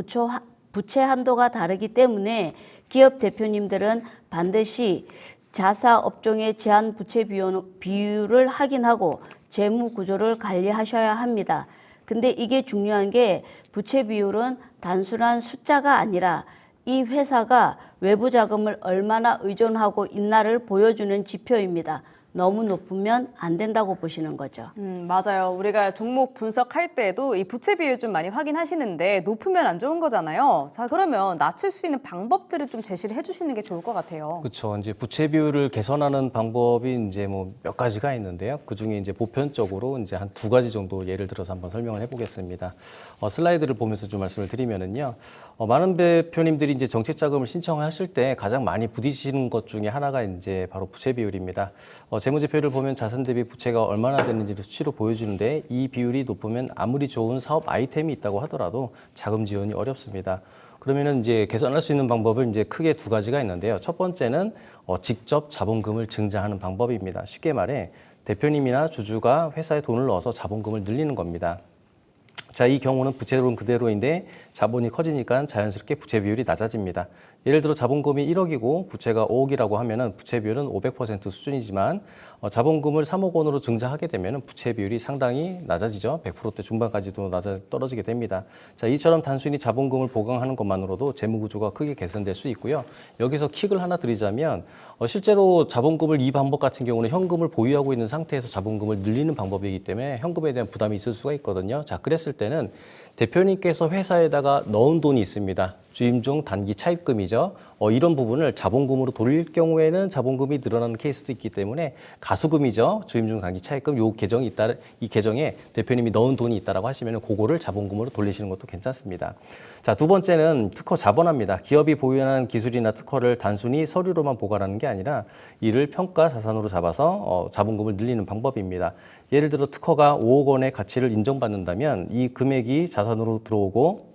부채 한도가 다르기 때문에 기업 대표님들은 반드시 자사 업종의 제한 부채 비율을 확인하고 재무 구조를 관리하셔야 합니다. 근데 이게 중요한 게 부채 비율은 단순한 숫자가 아니라 이 회사가 외부 자금을 얼마나 의존하고 있나를 보여주는 지표입니다. 너무 높으면 안 된다고 보시는 거죠. 맞아요. 우리가 종목 분석할 때도 이 부채 비율 좀 많이 확인하시는데 높으면 안 좋은 거잖아요. 자, 그러면 낮출 수 있는 방법들을 좀 제시를 해주시는 게 좋을 것 같아요. 그렇죠. 이제 부채 비율을 개선하는 방법이 이제 뭐 몇 가지가 있는데요. 그 중에 이제 보편적으로 이제 한 2가지 정도 예를 들어서 한번 설명을 해보겠습니다. 슬라이드를 보면서 좀 말씀을 드리면은요. 많은 대표님들이 이제 정책 자금을 신청하실 때 가장 많이 부딪히는 것 중에 하나가 이제 바로 부채 비율입니다. 재무제표를 보면 자산 대비 부채가 얼마나 되는지를 수치로 보여주는데 이 비율이 높으면 아무리 좋은 사업 아이템이 있다고 하더라도 자금 지원이 어렵습니다. 그러면은 이제 개선할 수 있는 방법은 이제 크게 2가지가 있는데요. 첫 번째는 직접 자본금을 증자하는 방법입니다. 쉽게 말해 대표님이나 주주가 회사에 돈을 넣어서 자본금을 늘리는 겁니다. 자, 이 경우는 부채로는 그대로인데 자본이 커지니까 자연스럽게 부채 비율이 낮아집니다. 예를 들어 자본금이 1억이고 부채가 5억이라고 하면은 부채 비율은 500% 수준이지만 자본금을 3억 원으로 증자하게 되면 부채 비율이 상당히 낮아지죠. 100%대 중반까지도 떨어지게 됩니다. 자, 이처럼 단순히 자본금을 보강하는 것만으로도 재무 구조가 크게 개선될 수 있고요. 여기서 킥을 하나 드리자면 실제로 자본금을 이 방법 같은 경우는 현금을 보유하고 있는 상태에서 자본금을 늘리는 방법이기 때문에 현금에 대한 부담이 있을 수가 있거든요. 자, 그랬을 때는 대표님께서 회사에다가 넣은 돈이 있습니다. 주임 중 단기 차입금이죠. 이런 부분을 자본금으로 돌릴 경우에는 자본금이 늘어나는 케이스도 있기 때문에 가수금이죠. 주임 중 단기 차입금 요 계정이 있다. 이 계정에 대표님이 넣은 돈이 있다라고 하시면 그거를 자본금으로 돌리시는 것도 괜찮습니다. 자, 2번째는 특허 자본화입니다. 기업이 보유하는 기술이나 특허를 단순히 서류로만 보관하는 게 아니라 이를 평가 자산으로 잡아서 자본금을 늘리는 방법입니다. 예를 들어 특허가 5억 원의 가치를 인정받는다면 이 금액이 자산으로 들어오고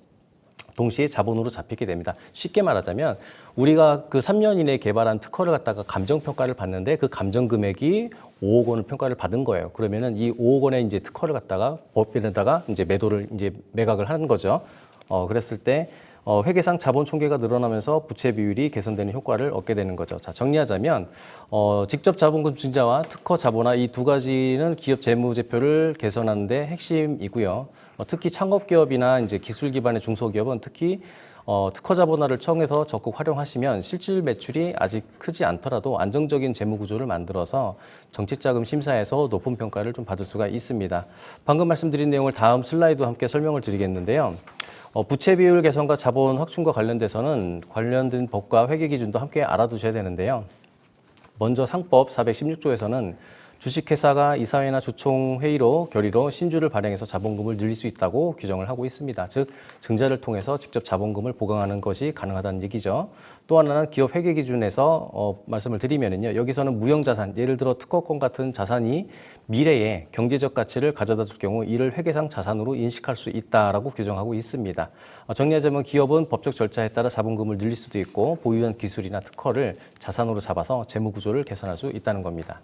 동시에 자본으로 잡히게 됩니다. 쉽게 말하자면 우리가 그 3년 이내에 개발한 특허를 갖다가 감정평가를 받는데 그 감정 금액이 5억 원을 평가를 받은 거예요. 그러면은 이 5억 원의 이제 특허를 갖다가 법인에다가 이제 매각을 하는 거죠. 그랬을 때 회계상 자본 총계가 늘어나면서 부채 비율이 개선되는 효과를 얻게 되는 거죠. 자, 정리하자면 직접 자본금 증자와 특허 자본화 이 2가지는 기업 재무제표를 개선하는 데 핵심이고요. 특히 창업기업이나 이제 기술 기반의 중소기업은 특히 특허 자본화를 청해서 적극 활용하시면 실질 매출이 아직 크지 않더라도 안정적인 재무 구조를 만들어서 정책자금 심사에서 높은 평가를 좀 받을 수가 있습니다. 방금 말씀드린 내용을 다음 슬라이드와 함께 설명을 드리겠는데요. 부채 비율 개선과 자본 확충과 관련돼서는 관련된 법과 회계 기준도 함께 알아두셔야 되는데요. 먼저 상법 416조에서는 주식회사가 이사회나 주총회의로 결의로 신주를 발행해서 자본금을 늘릴 수 있다고 규정을 하고 있습니다. 즉 증자를 통해서 직접 자본금을 보강하는 것이 가능하다는 얘기죠. 또 하나는 기업 회계 기준에서 말씀을 드리면은요. 여기서는 무형자산, 예를 들어 특허권 같은 자산이 미래에 경제적 가치를 가져다 줄 경우 이를 회계상 자산으로 인식할 수 있다라고 규정하고 있습니다. 정리하자면 기업은 법적 절차에 따라 자본금을 늘릴 수도 있고 보유한 기술이나 특허를 자산으로 잡아서 재무 구조를 개선할 수 있다는 겁니다.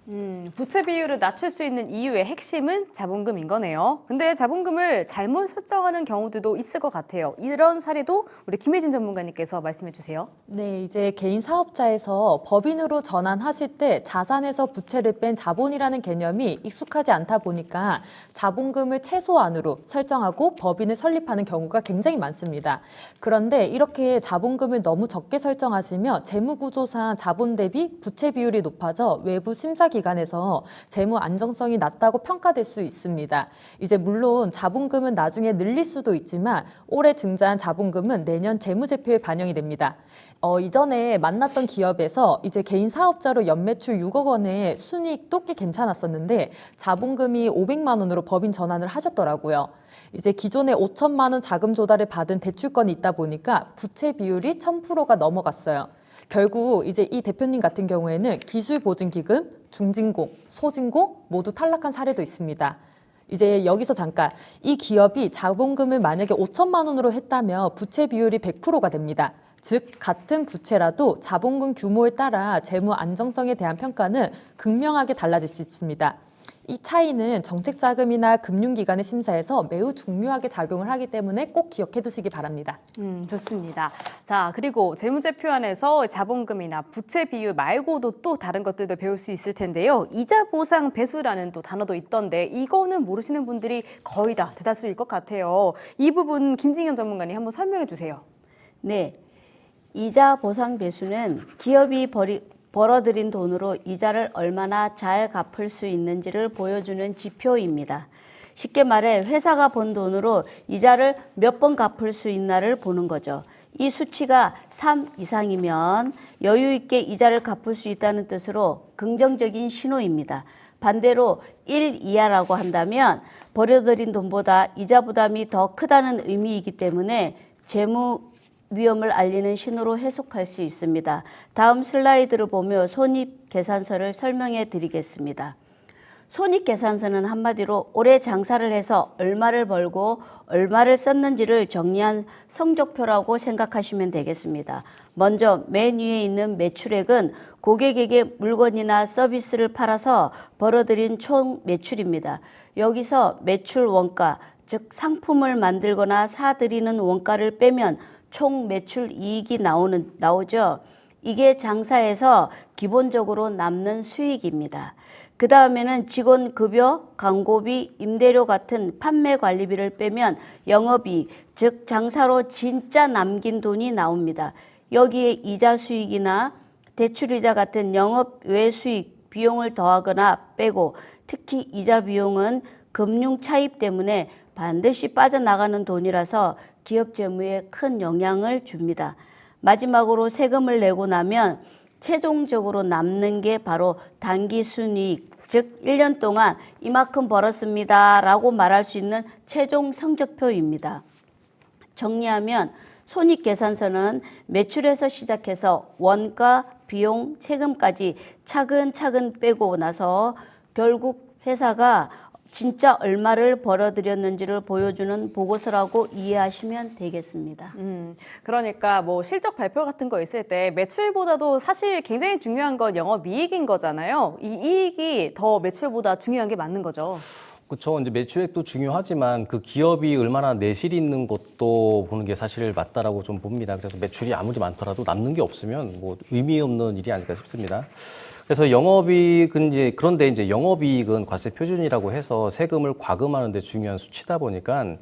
부채 비율을 낮출 수 있는 이유의 핵심은 자본금인 거네요. 근데 자본금을 잘못 설정하는 경우들도 있을 것 같아요. 이런 사례도 우리 김혜진 전문가님께서 말씀해 주세요. 네, 이제 개인 사업자에서 법인으로 전환하실 때 자산에서 부채를 뺀 자본이라는 개념이 익숙하지 않다 보니까 자본금을 최소한으로 설정하고 법인을 설립하는 경우가 굉장히 많습니다. 그런데 이렇게 자본금을 너무 적게 설정하시면 재무구조상 자본 대비 부채 비율이 높아져 외부 심사기관에서 재무 안정성이 낮다고 평가될 수 있습니다. 이제 물론 자본금은 나중에 늘릴 수도 있지만 올해 증자한 자본금은 내년 재무제표에 반영이 됩니다. 이전에 만났던 기업에서 이제 개인 사업자로 연매출 6억 원의 순이익도 꽤 괜찮았었는데 자본금이 500만 원으로 법인 전환을 하셨더라고요. 이제 기존에 5천만 원 자금 조달을 받은 대출권이 있다 보니까 부채 비율이 1000%가 넘어갔어요. 결국 이제 이 대표님 같은 경우에는 기술보증기금, 중진공, 소진공 모두 탈락한 사례도 있습니다. 이제 여기서 잠깐 이 기업이 자본금을 만약에 5천만 원으로 했다면 부채 비율이 100%가 됩니다. 즉 같은 부채라도 자본금 규모에 따라 재무 안정성에 대한 평가는 극명하게 달라질 수 있습니다. 이 차이는 정책자금이나 금융기관의 심사에서 매우 중요하게 작용을 하기 때문에 꼭 기억해 두시기 바랍니다. 좋습니다. 자, 그리고 재무제표안에서 자본금이나 부채 비율 말고도 또 다른 것들도 배울 수 있을 텐데요. 이자 보상 배수라는 또 단어도 있던데 이거는 모르시는 분들이 거의 다 대다수일 것 같아요. 이 부분 김진경 전문가님 한번 설명해 주세요. 네, 이자 보상 배수는 기업이 벌어들인 돈으로 이자를 얼마나 잘 갚을 수 있는지를 보여주는 지표입니다. 쉽게 말해 회사가 번 돈으로 이자를 몇 번 갚을 수 있나를 보는 거죠. 이 수치가 3 이상이면 여유 있게 이자를 갚을 수 있다는 뜻으로 긍정적인 신호입니다. 반대로 1 이하라고 한다면 벌어들인 돈보다 이자 부담이 더 크다는 의미이기 때문에 재무 위험을 알리는 신호로 해석할 수 있습니다. 다음 슬라이드를 보며 손익계산서를 설명해 드리겠습니다. 손익계산서는 한마디로 올해 장사를 해서 얼마를 벌고 얼마를 썼는지를 정리한 성적표라고 생각하시면 되겠습니다. 먼저 맨 위에 있는 매출액은 고객에게 물건이나 서비스를 팔아서 벌어들인 총 매출입니다. 여기서 매출 원가, 즉 상품을 만들거나 사들이는 원가를 빼면 총 매출 이익이 나오죠. 이게 장사에서 기본적으로 남는 수익입니다. 그 다음에는 직원 급여, 광고비, 임대료 같은 판매 관리비를 빼면 영업이익, 즉 장사로 진짜 남긴 돈이 나옵니다. 여기에 이자 수익이나 대출이자 같은 영업 외 수익, 비용을 더하거나 빼고 특히 이자 비용은 금융 차입 때문에 반드시 빠져나가는 돈이라서 기업 재무에 큰 영향을 줍니다. 마지막으로 세금을 내고 나면 최종적으로 남는 게 바로 단기 순이익, 즉 1년 동안 이만큼 벌었습니다 라고 말할 수 있는 최종 성적표입니다. 정리하면 손익계산서는 매출에서 시작해서 원가, 비용, 세금까지 차근차근 빼고 나서 결국 회사가 진짜 얼마를 벌어들였는지를 보여주는 보고서라고 이해하시면 되겠습니다. 그러니까 뭐 실적 발표 같은 거 있을 때 매출보다도 사실 굉장히 중요한 건 영업이익인 거잖아요. 이 이익이 더 매출보다 중요한 게 맞는 거죠. 그렇죠. 이제 매출액도 중요하지만 그 기업이 얼마나 내실이 있는 것도 보는 게 사실 맞다라고 좀 봅니다. 그래서 매출이 아무리 많더라도 남는 게 없으면 뭐 의미 없는 일이 아닐까 싶습니다. 그래서 영업이익은 그런데 영업이익은 과세 표준이라고 해서 세금을 과금하는 데 중요한 수치다 보니까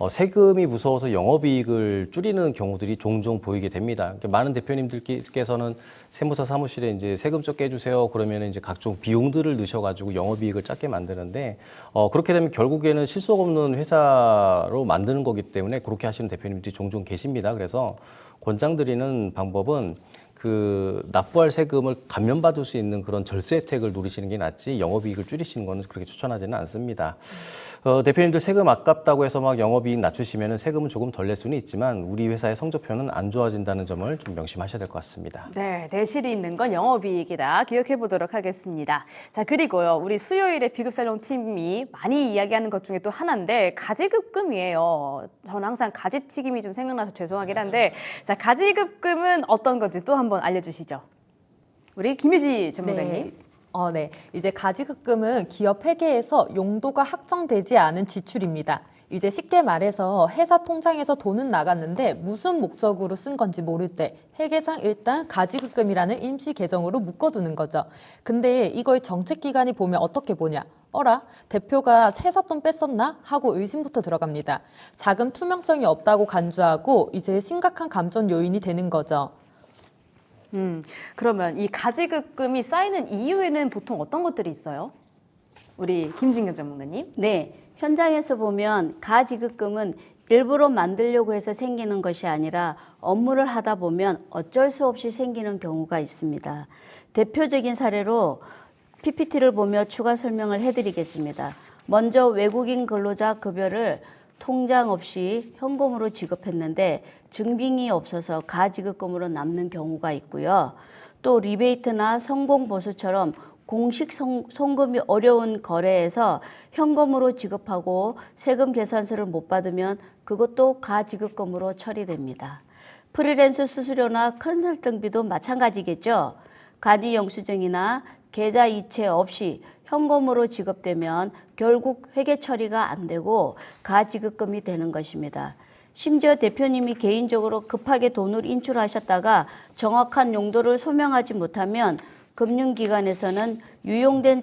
세금이 무서워서 영업이익을 줄이는 경우들이 종종 보이게 됩니다. 그러니까 많은 대표님들께서는 세무사 사무실에 이제 세금 적게 해주세요. 그러면 이제 각종 비용들을 넣으셔가지고 영업이익을 작게 만드는데 그렇게 되면 결국에는 실속 없는 회사로 만드는 거기 때문에 그렇게 하시는 대표님들이 종종 계십니다. 그래서 권장드리는 방법은 그 납부할 세금을 감면받을 수 있는 그런 절세 혜택을 누리시는 게 낫지 영업이익을 줄이시는 거는 그렇게 추천하지는 않습니다. 대표님들 세금 아깝다고 해서 막 영업이익 낮추시면 세금은 조금 덜 낼 수는 있지만 우리 회사의 성적표는 안 좋아진다는 점을 좀 명심하셔야 될 것 같습니다. 네, 내실이 있는 건 영업이익이다. 기억해 보도록 하겠습니다. 자, 그리고요. 우리 수요일에 비급살롱 팀이 많이 이야기하는 것 중에 또 하나인데 가지급금이에요. 저는 항상 가지튀김이 좀 생각나서 죄송하긴 한데 자, 가지급금은 어떤 건지 또 한번 알려주시죠. 우리 김유지 전문가님. 네. 이제 가지급금은 기업 회계에서 용도가 확정되지 않은 지출입니다. 이제 쉽게 말해서 회사 통장에서 돈은 나갔는데 무슨 목적으로 쓴 건지 모를 때 회계상 일단 가지급금이라는 임시 계정으로 묶어두는 거죠. 근데 이걸 정책기관이 보면 어떻게 보냐? 어라? 대표가 회사 돈 뺐었나? 하고 의심부터 들어갑니다. 자금 투명성이 없다고 간주하고 이제 심각한 감전 요인이 되는 거죠. 그러면 이 가지급금이 쌓이는 이유에는 보통 어떤 것들이 있어요? 우리 김진경 전문가님. 네, 현장에서 보면 가지급금은 일부러 만들려고 해서 생기는 것이 아니라 업무를 하다 보면 어쩔 수 없이 생기는 경우가 있습니다. 대표적인 사례로 PPT를 보며 추가 설명을 해드리겠습니다. 먼저 외국인 근로자 급여를 통장 없이 현금으로 지급했는데 증빙이 없어서 가지급금으로 남는 경우가 있고요. 또 리베이트나 성공보수처럼 공식 송금이 어려운 거래에서 현금으로 지급하고 세금 계산서를 못 받으면 그것도 가지급금으로 처리됩니다. 프리랜서 수수료나 컨설팅비도 마찬가지겠죠. 간이 영수증이나 계좌 이체 없이 현금으로 지급되면 결국 회계 처리가 안 되고 가지급금이 되는 것입니다. 심지어 대표님이 개인적으로 급하게 돈을 인출하셨다가 정확한 용도를 소명하지 못하면 금융기관에서는 유용된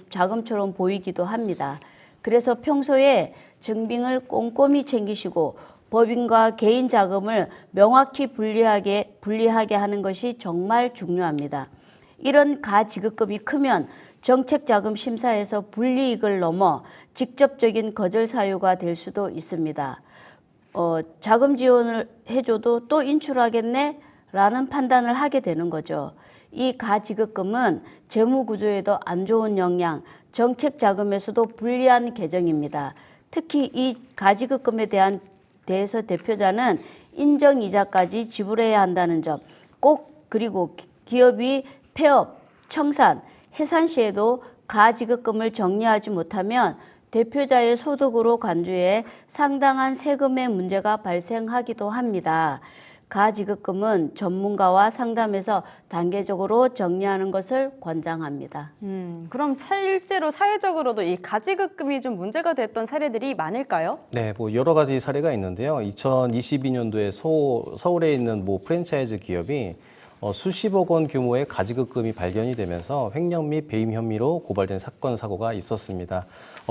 자금처럼 보이기도 합니다. 그래서 평소에 증빙을 꼼꼼히 챙기시고 법인과 개인 자금을 명확히 분리하게 하는 것이 정말 중요합니다. 이런 가지급금이 크면 정책자금심사에서 불이익을 넘어 직접적인 거절 사유가 될 수도 있습니다. 자금 지원을 해줘도 또 인출하겠네? 라는 판단을 하게 되는 거죠. 이 가지급금은 재무구조에도 안 좋은 영향, 정책자금에서도 불리한 계정입니다. 특히 이 가지급금에 대해서 대표자는 인정이자까지 지불해야 한다는 점, 그리고 기업이 폐업, 청산, 해산 시에도 가지급금을 정리하지 못하면 대표자의 소득으로 간주해 상당한 세금의 문제가 발생하기도 합니다. 가지급금은 전문가와 상담해서 단계적으로 정리하는 것을 권장합니다. 그럼 실제로 사회적으로도 이 가지급금이 좀 문제가 됐던 사례들이 많을까요? 네, 뭐 여러 가지 사례가 있는데요. 2022년도에 서울에 있는 뭐 프랜차이즈 기업이 수십억 원 규모의 가지급금이 발견이 되면서 횡령 및 배임 혐의로 고발된 사건 사고가 있었습니다.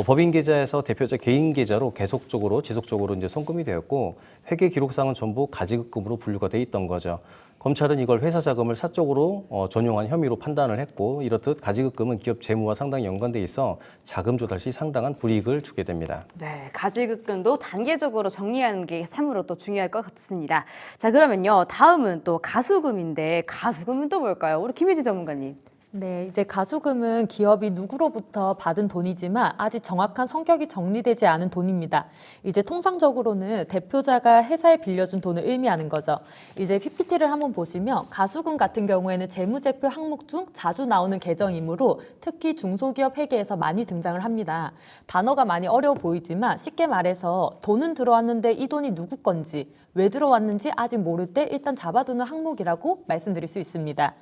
법인 계좌에서 대표자 개인 계좌로 지속적으로 이제 송금이 되었고 회계 기록상은 전부 가지급금으로 분류가 돼 있던 거죠. 검찰은 이걸 회사 자금을 사적으로 전용한 혐의로 판단을 했고 이렇듯 가지급금은 기업 재무와 상당히 연관돼 있어 자금 조달 시 상당한 불이익을 주게 됩니다. 네, 가지급금도 단계적으로 정리하는 게 참으로 또 중요할 것 같습니다. 자, 그러면요. 다음은 또 가수금인데 가수금은 또 뭘까요? 우리 김혜지 전문가님. 네, 이제 가수금은 기업이 누구로부터 받은 돈이지만 아직 정확한 성격이 정리되지 않은 돈입니다. 이제 통상적으로는 대표자가 회사에 빌려준 돈을 의미하는 거죠. 이제 PPT를 한번 보시면 가수금 같은 경우에는 재무제표 항목 중 자주 나오는 계정이므로 특히 중소기업 회계에서 많이 등장을 합니다. 단어가 많이 어려워 보이지만 쉽게 말해서 돈은 들어왔는데 이 돈이 누구 건지 왜 들어왔는지 아직 모를 때 일단 잡아두는 항목이라고 말씀드릴 수 있습니다.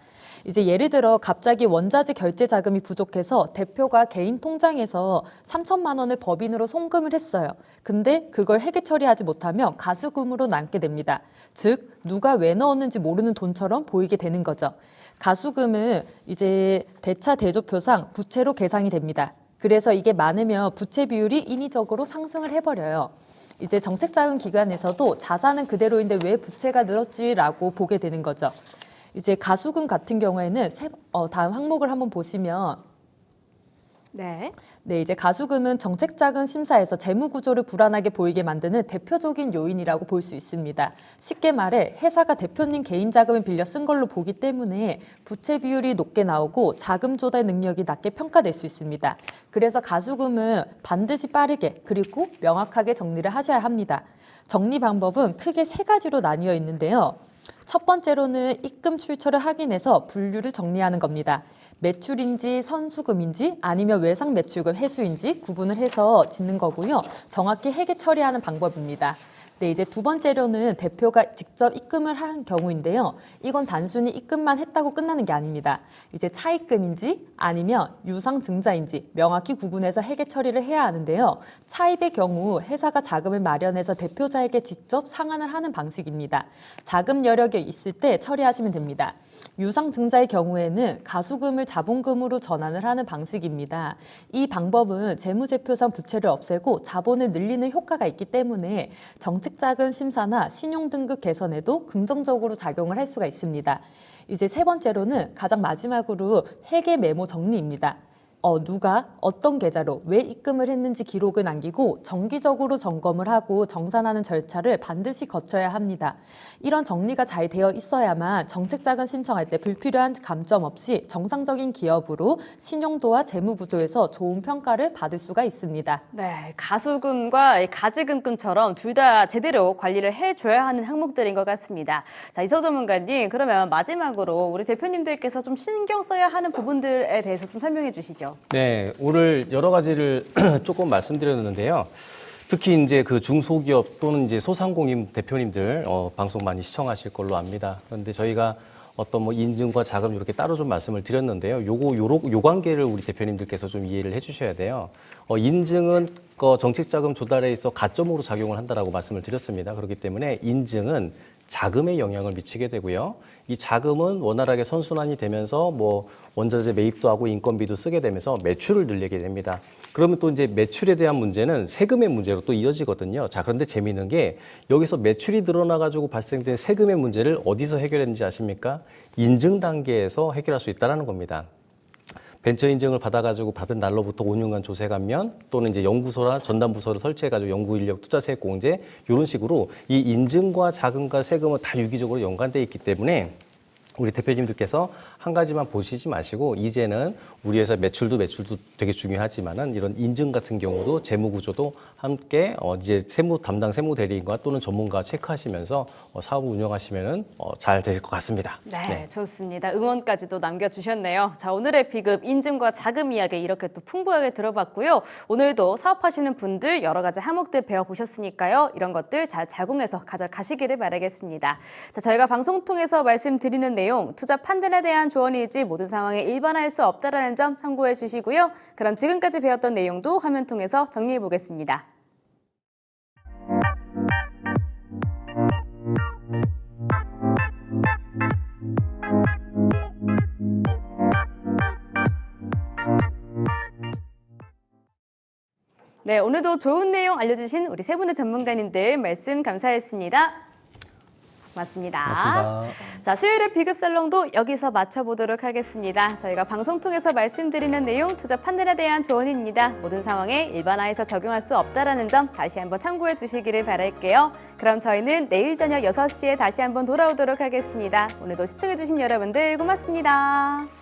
이제 예를 들어 갑자기 원자재 결제 자금이 부족해서 대표가 개인 통장에서 3천만 원을 법인으로 송금을 했어요. 근데 그걸 회계 처리하지 못하면 가수금으로 남게 됩니다. 즉 누가 왜 넣었는지 모르는 돈처럼 보이게 되는 거죠. 가수금은 이제 대차 대조표상 부채로 계상이 됩니다. 그래서 이게 많으면 부채 비율이 인위적으로 상승을 해버려요. 이제 정책자금 기관에서도 자산은 그대로인데 왜 부채가 늘었지라고 보게 되는 거죠. 이제 가수금 같은 경우에는 다음 항목을 한번 보시면 네, 이제 가수금은 정책자금 심사에서 재무 구조를 불안하게 보이게 만드는 대표적인 요인이라고 볼 수 있습니다. 쉽게 말해 회사가 대표님 개인 자금을 빌려 쓴 걸로 보기 때문에 부채 비율이 높게 나오고 자금 조달 능력이 낮게 평가될 수 있습니다. 그래서 가수금은 반드시 빠르게 그리고 명확하게 정리를 하셔야 합니다. 정리 방법은 크게 세 가지로 나뉘어 있는데요. 첫 번째로는 입금 출처를 확인해서 분류를 정리하는 겁니다. 매출인지 선수금인지 아니면 외상 매출금 회수인지 구분을 해서 짓는 거고요. 정확히 회계 처리하는 방법입니다. 네, 이제 두 번째로는 대표가 직접 입금을 한 경우인데요. 이건 단순히 입금만 했다고 끝나는 게 아닙니다. 이제 차입금인지 아니면 유상증자인지 명확히 구분해서 회계 처리를 해야 하는데요. 차입의 경우 회사가 자금을 마련해서 대표자에게 직접 상환을 하는 방식입니다. 자금 여력이 있을 때 처리하시면 됩니다. 유상증자의 경우에는 가수금을 자본금으로 전환을 하는 방식입니다. 이 방법은 재무제표상 부채를 없애고 자본을 늘리는 효과가 있기 때문에 정책자금 심사나 신용등급 개선에도 긍정적으로 작용을 할 수가 있습니다. 이제 세 번째로는 가장 마지막으로 회계 메모 정리입니다. 누가 어떤 계좌로 왜 입금을 했는지 기록을 남기고 정기적으로 점검을 하고 정산하는 절차를 반드시 거쳐야 합니다. 이런 정리가 잘 되어 있어야만 정책자금 신청할 때 불필요한 감점 없이 정상적인 기업으로 신용도와 재무 구조에서 좋은 평가를 받을 수가 있습니다. 네, 가수금과 가지금금처럼 둘 다 제대로 관리를 해줘야 하는 항목들인 것 같습니다. 자, 이서 전문가님, 그러면 마지막으로 우리 대표님들께서 좀 신경 써야 하는 부분들에 대해서 좀 설명해 주시죠. 네, 오늘 여러 가지를 조금 말씀드렸는데요. 특히 이제 그 중소기업 또는 이제 소상공인 대표님들 방송 많이 시청하실 걸로 압니다. 그런데 저희가 어떤 뭐 인증과 자금 이렇게 따로 좀 말씀을 드렸는데요. 요 관계를 우리 대표님들께서 좀 이해를 해주셔야 돼요. 인증은 정책자금 조달에 있어 가점으로 작용을 한다라고 말씀을 드렸습니다. 그렇기 때문에 인증은 자금에 영향을 미치게 되고요. 이 자금은 원활하게 선순환이 되면서 뭐 원자재 매입도 하고 인건비도 쓰게 되면서 매출을 늘리게 됩니다. 그러면 또 이제 매출에 대한 문제는 세금의 문제로 또 이어지거든요. 자, 그런데 재미있는 게 여기서 매출이 늘어나가지고 발생된 세금의 문제를 어디서 해결했는지 아십니까? 인증 단계에서 해결할 수 있다는 겁니다. 벤처 인증을 받아가지고 받은 날로부터 5년간 조세 감면 또는 이제 연구소나 전담부서를 설치해가지고 연구 인력, 투자 세액 공제 이런 식으로 이 인증과 자금과 세금은 다 유기적으로 연관돼 있기 때문에 우리 대표님들께서 한 가지만 보시지 마시고 이제는 우리 회사 매출도 되게 중요하지만은 이런 인증 같은 경우도 재무 구조도 함께 이제 담당 세무 대리인과 또는 전문가 체크하시면서 사업을 운영하시면은 잘 되실 것 같습니다. 네, 좋습니다. 응원까지도 남겨주셨네요. 자, 오늘의 비급 인증과 자금 이야기 이렇게 또 풍부하게 들어봤고요. 오늘도 사업하시는 분들 여러 가지 항목들 배워보셨으니까요. 이런 것들 잘 작용해서 가져가시기를 바라겠습니다. 자, 저희가 방송 통해서 말씀드리는 내용, 투자 판단에 대한 조언이지 모든 상황에 일반화할 수 없다는 점 참고해 주시고요. 그럼 지금까지 배웠던 내용도 화면 통해서 정리해 보겠습니다. 네, 오늘도 좋은 내용 알려주신 우리 세 분의 전문가님들 말씀 감사했습니다. 맞습니다. 고맙습니다. 자, 수요일의 비급살롱도 여기서 마쳐보도록 하겠습니다. 저희가 방송 통해서 말씀드리는 내용 투자 판단에 대한 조언입니다. 모든 상황에 일반화해서 적용할 수 없다는 점 다시 한번 참고해 주시기를 바랄게요. 그럼 저희는 내일 저녁 6시에 다시 한번 돌아오도록 하겠습니다. 오늘도 시청해 주신 여러분들 고맙습니다.